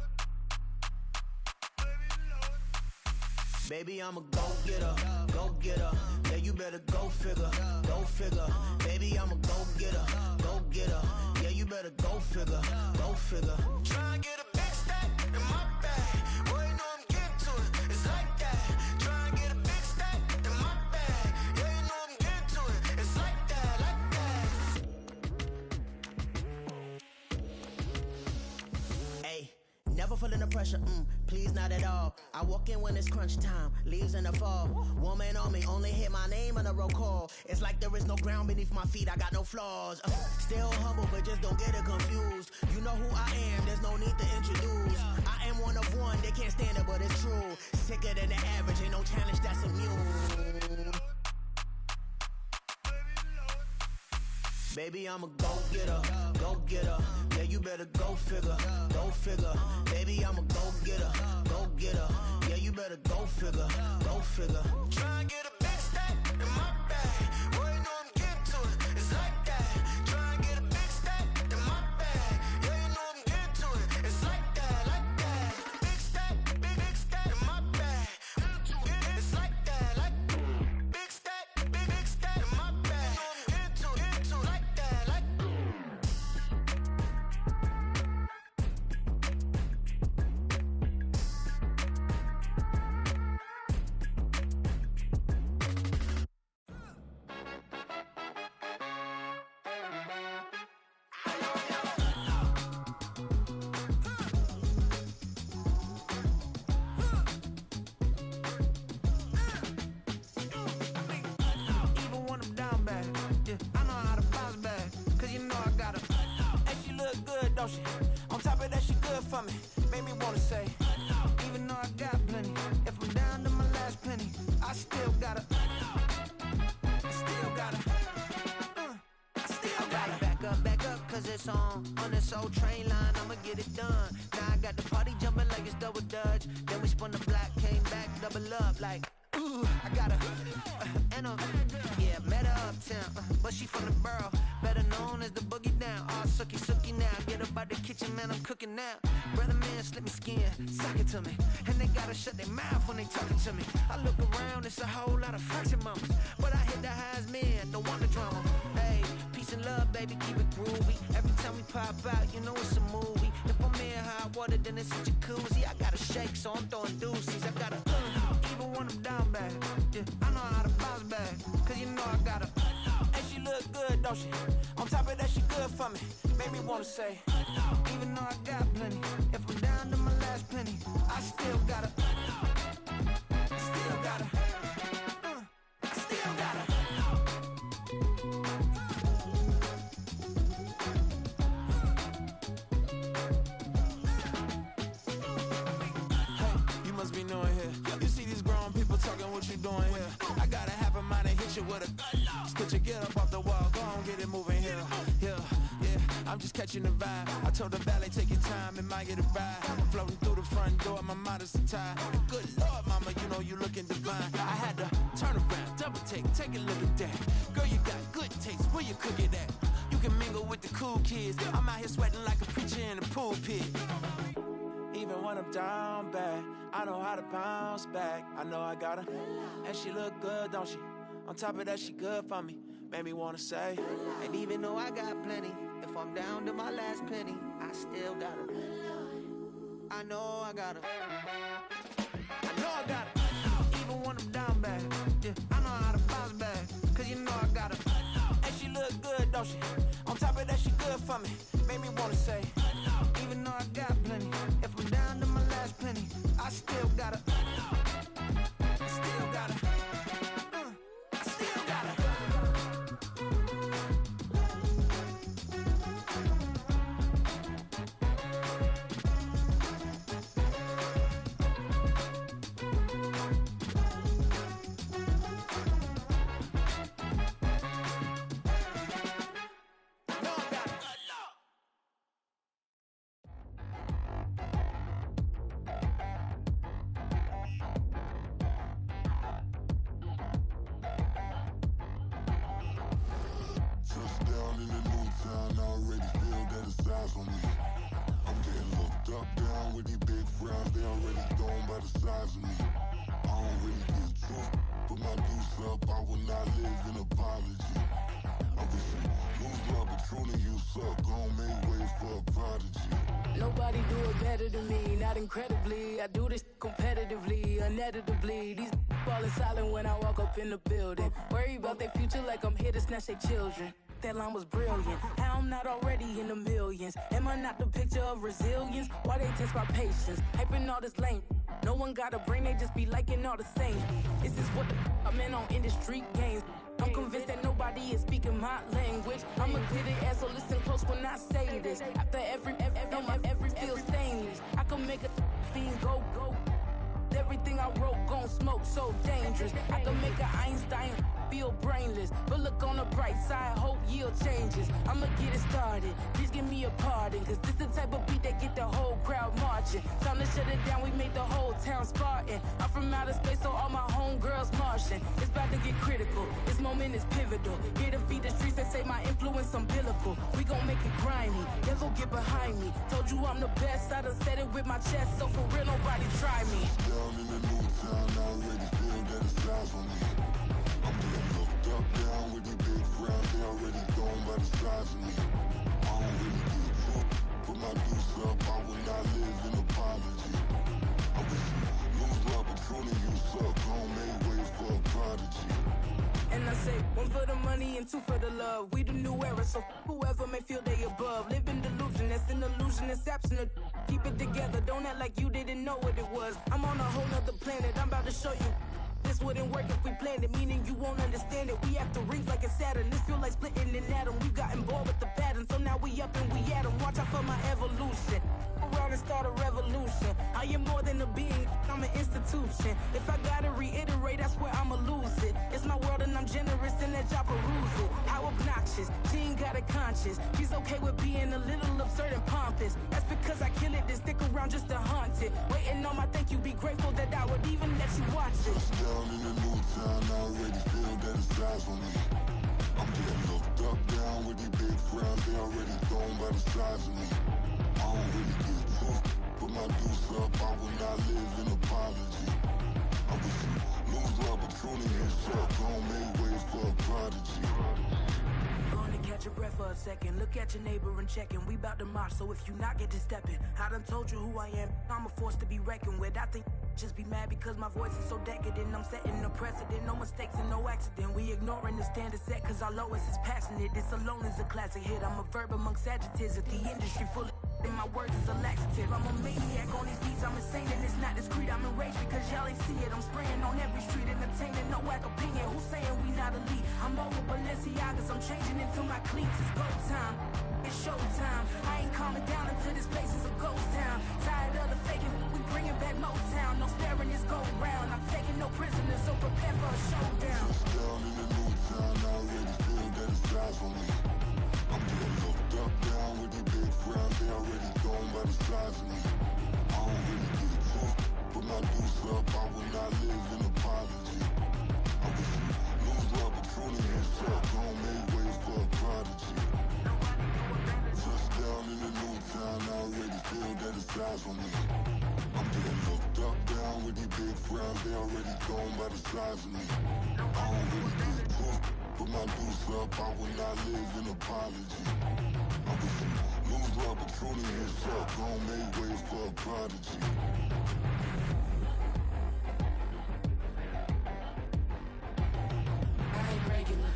Speaker 9: Baby, I'm a go-getter, go-getter. Yeah, you better go figure, go figure. Baby, I'm a go-getter, go-getter. Yeah, you better go figure, go figure. Try and get a big stack in my bag. Boy, you know I'm getting to it, it's like that. Try and get a big stack in my bag. Yeah, you know I'm getting to it, it's like that, like that. Hey, never feeling the pressure, please not at all. I walk in when it's crunch time, leaves in the fall. Woman on me, only hit my name on a roll call. It's like there is no ground beneath my feet, I got no flaws. Still humble, but just don't get it confused. You know who I am, there's no need to introduce. I am one of one, they can't stand it, but it's true. Sicker than the average, ain't no challenge that's immune. Baby, I'm a go-getter, go-getter. Yeah, you better go figure, go figure. Baby, I'm a go-getter, go-getter. Yeah, you better go figure, go figure. Try and get a big stack in my bag. Boy, you know I'm getting to it, it's like that. Try and get a big stack in my bag. Yeah, you know I'm getting to it, it's like that, like that. Big stack in my bag. It's like that, like that.
Speaker 10: don't she? On top of that, she good for me. Made me wanna say, even though I got plenty, if I'm down to my last penny, I still gotta,
Speaker 9: back up, cause it's on this old train line, I'ma get it done. Now I got the party jumping like it's double dutch. Then we spun the block, came back, double up like, ooh, I got a, and a, yeah, met her uptown, but she from the borough, better known as the boogie down. All sucky now, get up out the kitchen, man, I'm cooking now. Brother man, slip me skin, suck it to me, and they gotta shut their mouth when they talking to me. I look around, it's a whole lot of fraction mamas, but I hit the highs, man, don't want the drama. Hey, peace and love, baby, keep it groovy. Every time we pop out, you know it's a movie. If I'm in hot water, then it's a jacuzzi. I gotta shake, so I'm throwing deuces. I gotta, even when I'm down bad, yeah, I know how to bounce back, cause you know I gotta,
Speaker 10: and she look good, don't she? On top of that, she good for me. Made me wanna say, even though I got plenty, if I'm down to my last penny, I still gotta, still gotta. Be knowing here. You see these grown people talking, what you doing here? I gotta have a mind to hit you with a split your get up off the wall, go on, get it moving here. Yeah, I'm just catching the vibe. I told the valet, take your time, it might get a ride. I'm floating through the front door, my modest attire. Good Lord, mama, you know you looking divine. I had to turn around, double take a look at that. Girl, you got good taste, where you cook it at? You can mingle with the cool kids. I'm out here sweating like a preacher in a pulpit. Even when I'm down bad, I know how to bounce back. I know I got her, and she look good, don't she? On top of that, she good for me. Made me wanna say,
Speaker 9: and even though I got plenty, if I'm down to my last penny, I still got her. I know I got her.
Speaker 10: I know I got her. Even when I'm down bad, yeah, I know how to bounce back, cause you know I got her. And she look good, don't she? On top of that, she good for me. Made me wanna say, even though I got plenty, if I'm down to my last penny, I still gotta, still gotta, still gotta.
Speaker 11: Nobody do it better than me, not incredibly. I do this competitively, uneditably. These falling silent when I walk up in the building. Worry about their future like I'm here to snatch their children. That line was brilliant. How I'm not already in the millions? Am I not the picture of resilience? Why they test my patience? Hyping all this lame. No one got a brain, they just be liking all the same. This is what the I'm in on industry games. I'm convinced that nobody is speaking my language. I'm a good ass, so listen close when I say this. After every feel stainless. I can make a fiend go. Everything I wrote gon' smoke, so dangerous. I can make an Einstein feel brainless, but look on the bright side, hope yield changes. I'ma get it started, please give me a pardon, cause this the type of beat that get the whole crowd marching. Time to shut it down, we made the whole town Spartan. I'm from outer space, so all my homegirls Martian. It's about to get critical, this moment is pivotal. Here to feed the streets that say my influence umbilical. We gon' make it grimy, never get behind me. Told you I'm the best, I done said it with my chest, so for real nobody try me.
Speaker 12: Down in the new town, I already feel that it's eyes on me. I'm getting looked up, down with the big crowd, they already gone by the size of me. I don't really get drunk, put my deuce up, I will not live in apology. I wish you lose love, but truly you suck, home made way for a prodigy.
Speaker 11: And I say, one for the money and two for the love. We the new era, so whoever may feel they above. Live in delusion, that's an illusion, it's absent. Keep it together, don't act like you didn't know what it was. I'm on a whole nother planet, I'm about to show you. This this wouldn't work if we planned it, meaning you won't understand it. We after rings like a Saturn. This feel like splitting an atom. We've gotten bored with the pattern, so now we up and we at 'em. Watch out for my evolution. Around and start a revolution. I am more than a being, I'm an institution. If I gotta reiterate, that's where I'ma lose it. It's my world and I'm generous and let y'all peruse it. How obnoxious, she ain't got a conscience. She's okay with being a little absurd and pompous. That's because I kill it, then stick around just to haunt it. Waiting on my thank you, be grateful that I would even let you watch it.
Speaker 12: Down in the new town, I already feel that it's eyes on me. I'm getting looked up, down with these big crowds, they already thrown by the size of me. I don't really get took, put my deuce up, I will not live in apology. I wish you lose the opportunity and shut, gon' make way for a prodigy.
Speaker 11: Gonna catch your breath for a second. Look at your neighbor and checking. We bout to march, so if you not get to stepping. I done told you who I am. I'm a force to be reckoned with. I think just be mad because my voice is so decadent. I'm setting a precedent. No mistakes and no accident. We ignoring the standard set cause our lowest is passionate. This alone is a classic hit. I'm a verb amongst adjectives. If the industry full of and my words is a laxative. I'm a maniac on these beats, I'm insane and it's not discreet. I'm enraged because y'all ain't see it. I'm spraying on every street, entertaining, no whack opinion. Who's saying we not elite? I'm over Balenciagas, I'm changing into my cleats. It's go time, it's show time. I ain't calming down until this place is a ghost town. Tired of the faking, we bringing back Motown. No sparing this go round. I'm taking no prisoners, so prepare for a showdown.
Speaker 12: Down in the new town, I already feel that it's eyes on me. I'm getting looked up, down with these big crowds, they already thrown by the size of me. I don't really get took, put my deuce up, I will not live in apology. I wish you lose the opportunity and shut, gon' make way for a prodigy. Touchdown in the new town, I already feel that it's eyes on me. I'm getting looked up, down with these big crowds, they already thrown by the size of me. I don't really get took, put my deuce up, I will not live in apology. I wish you lose the opportunity and shut, gon' make way for a prodigy.
Speaker 11: I ain't regular.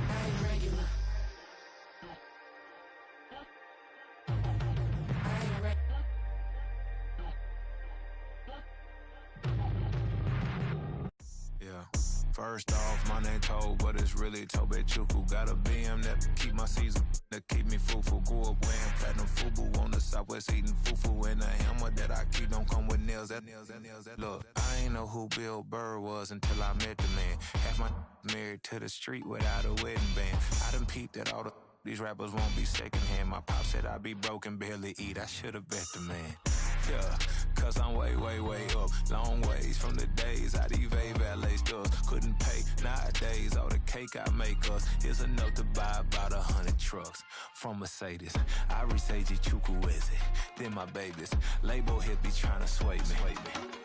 Speaker 11: I ain't regular. I ain't regular.
Speaker 10: Yeah. First off, my name Toad, but it's really Tobe Chuku. Got a BM that keep my season, that keep me fufu. Grew up wearing platinum fubu on the southwest eating fufu. And the hammer that I keep don't come with nails. Look, I ain't know who Bill Burr was until I met the man. Half my married to the street without a wedding band. I done peeped that all these rappers won't be secondhand. My pop said I'd be broken, barely eat. I should've bet the man. Yeah, cause I'm way, way, way up. Long ways from the days I evade valet stores. Couldn't pay nowadays. All the cake I make us is enough to buy about 100 trucks from Mercedes. I resage Chukwueze, then my babies. Label hit be trying to sway me.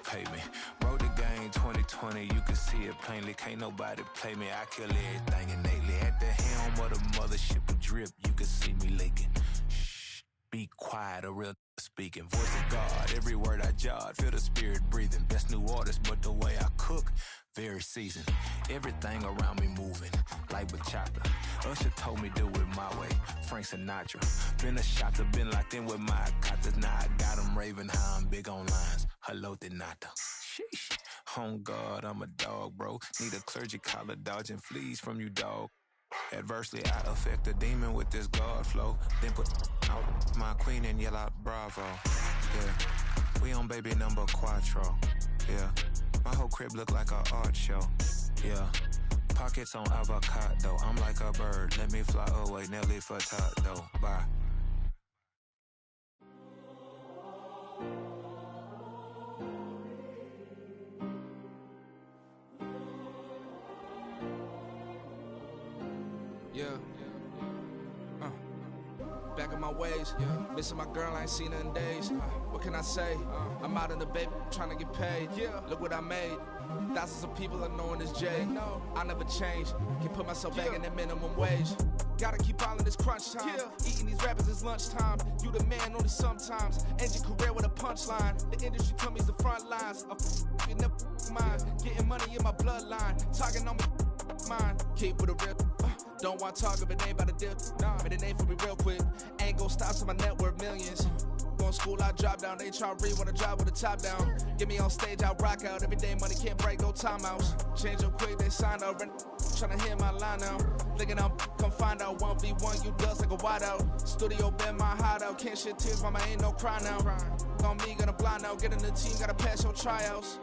Speaker 10: Pay me. Wrote the game 2020, you can see it plainly. Can't nobody play me. I kill everything innately. At the helm of the mothership with drip, you can see me leaking. Shh, be quiet, a real speaking. Voice of God, every word I jot, feel the spirit breathing. Best new artist, but the way I cook, very seasoned. Everything around me moving, like bachata. Usher told me do it my way, Frank Sinatra. Been a shotter, been locked in with my katas. Now I got them raving how I'm big on lines. Hello, Denata. Sheesh. On God, I'm a dog, bro. Need a clergy collar, dodging fleas from you, dog. Adversely, I affect the demon with this God flow. Then put out my queen and yell out bravo. Yeah, we on baby number quattro. Yeah, my whole crib look like a art show. Yeah, pockets on avocado. I'm like a bird, let me fly away. Nelly Furtado, bye.
Speaker 13: Yeah. Back in my ways, missing my girl, I ain't seen her in days. What can I say? I'm out in the baby, trying to get paid. Look what I made. Thousands of people are knowing this Jay. I never change. Can put myself back in the minimum wage. Gotta keep all in this crunch time. Eating these rappers is lunchtime. You the man only sometimes. End your career with a punchline. The industry told me the front lines. You never mine. Getting money in my bloodline. Talking on me, mine. Keep with a real. Don't want to talk if it ain't about a deal. Nah, but it ain't for me real quick. Ain't gon' stop so my net worth millions. Going to school, I drop down. They try to read when I drive with the top down. Get me on stage, I rock out. Every day money can't break, no timeouts. Change up quick, they sign up. Tryna hear my line now. Thinking I'm come find out 1v1, you dust like a wideout. Studio been my hideout. Can't shed tears, mama ain't no cry now. On me, gonna blind out. Get in the team, gotta pass your tryouts.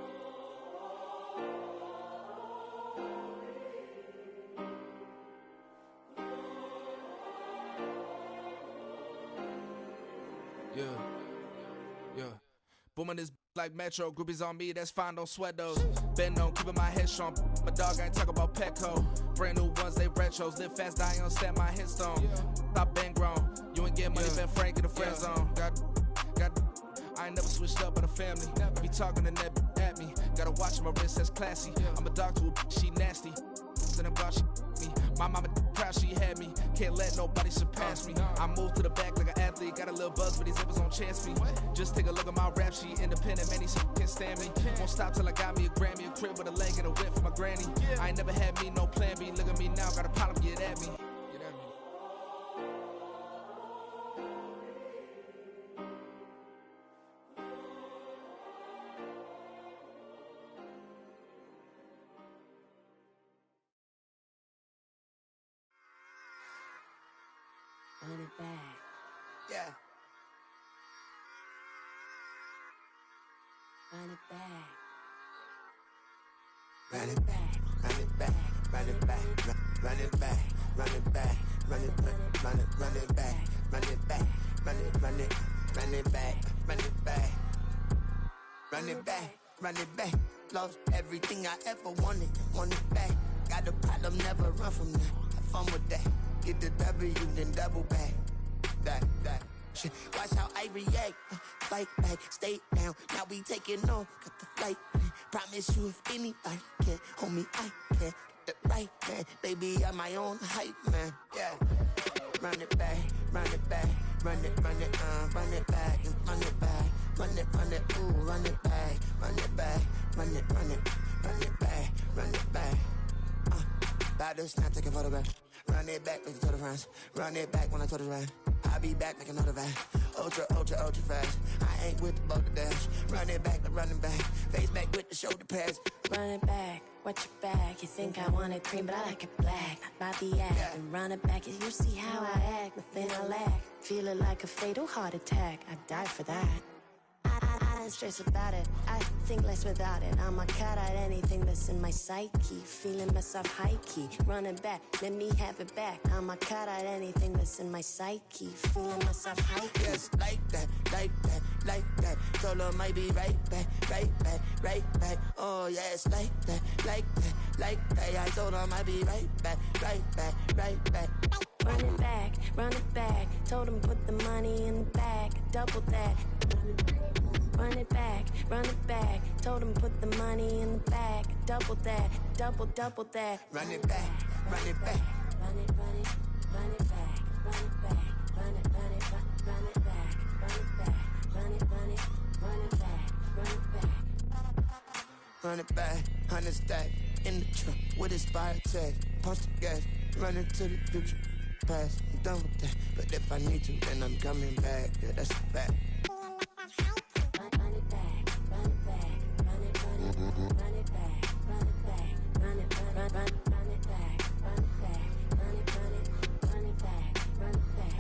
Speaker 13: Yeah. Booming this like Metro, groupies on me, that's fine, don't sweat those. Been on, keeping my head strong. My dog ain't talking about Petco. Brand new ones, they retros. Live fast, die on set, my headstone. Stop been grown. You ain't get money, been frank in the friend zone. I ain't never switched up on the family. Be talking to that at me. Gotta watch my wrist, that's classy. I'm a dog to a she nasty. Then I'm God, she me. My mama proud she had me. Can't let nobody surpass me. I move to the back like an athlete. Got a little buzz, but these zippers don't chance me. Just take a look at my rap sheet. Independent, man, these can't stand me. Won't stop till I got me a Grammy, a crib with a leg and a whip for my granny. I ain't never had me no plan B. Look at me now, got a problem, get at me.
Speaker 14: Run it back.
Speaker 9: Yeah.
Speaker 14: Run it back.
Speaker 9: Run it back, run it back, run it back, run it back, run it back, run it back, run it back, run it back, run it back, run it back, run it back, run it back. Lost everything I ever wanted it back. Got a problem, never run from that. Have fun with that. Get the W, then double back. That. Shit. Watch how I react. Fight back, stay down. Now we taking off. Got the flight. Promise you if anybody can, homie, I can. Get the right man. Baby, I'm my own hype man. Yeah. Run it back, run it back, run it back, and run it back, ooh, run it back, run it back, run it back, run it back. About to snap, take a photograph. Run it back, make it to the friends. Run it back when I told it right. I'll be back, make another van. Ultra fast. I ain't with the boat to dash. Run it back, running back. Face back with the shoulder pads.
Speaker 14: Run it back, watch your back. You think I want it cream, but I like it black. Not by the act. And run it back, you see how I act. Nothing I lack. Feeling like a fatal heart attack. I'd die for that. I don't stress about it. I think less without it. I'ma cut out anything that's in my psyche. Feeling myself high key. Running back, let me have it back. I'ma cut out anything that's in my psyche. Feeling myself high key.
Speaker 9: Yes, like that. Told her might be right back. Oh yes, like that. I told her might be right back.
Speaker 14: Run it back. Told him put the money in the bag. Double that. Run it back. Told him put the money in the bag. Double that. Double that.
Speaker 9: Run it back.
Speaker 14: Run it back. Run it back. Run it back. Run it back. Run it back. Run it back.
Speaker 9: Run it back, 100 stack in the truck with expired tag. Punch the gas, run into the future. Past, I'm done with that. But if I need to, then I'm coming back. Yeah, that's a fact.
Speaker 14: Run it back, run it back, run it back, run it back, run it back, run it back, run it back, run it back, run it back.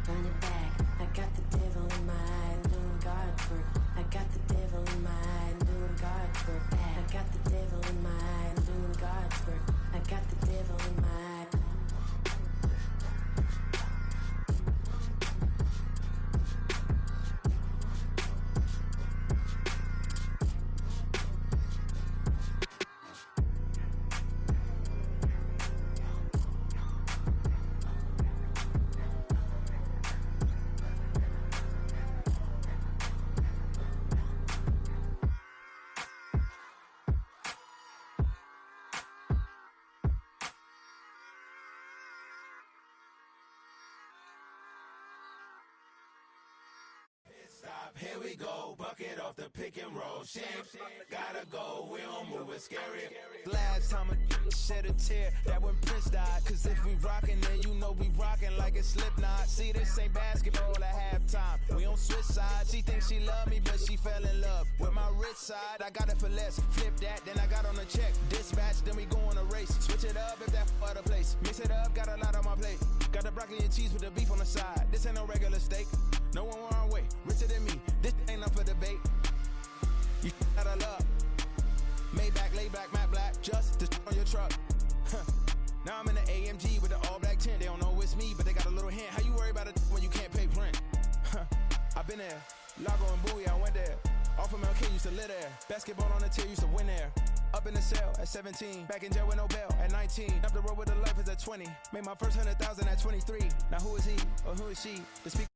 Speaker 14: Run it back, I got the devil in my eye, doing guard work. I got the devil in my eye, doing guard work. I got the devil in my eye, doing guard work. I got the devil in my eye.
Speaker 10: Here we go, bucket off the pick and roll. Shit, gotta go, we don't move it scary.
Speaker 15: Last time a shed a tear, that when Prince died. Cause if we rockin', then you know we rockin' like a Slipknot. See, this ain't basketball at halftime. We on switch sides. She thinks she love me, but she fell in love with my rich side. I got it for less. Flip that, then I got on a check. Dispatch, then we go on a race. Switch it up if that other place. Mix it up, got a lot on my plate. Got the broccoli and cheese with the beef on the side. This ain't no regular steak. No one wrong way, richer than me. This ain't up for debate. You out of luck. Maybach, lay back, matte black. Just the on your truck. Now I'm in the AMG with the all black tint. They don't know it's me, but they got a little hint. How you worry about it when you can't pay rent? I've been there. Lago and Bowie, I went there. Off of MLK, used to live there. Basketball on the tier, used to win there. Up in the cell at 17. Back in jail with no bail at 19. Up the road with the life is at 20. Made my first 100,000 at 23. Now who is he or who is she to speak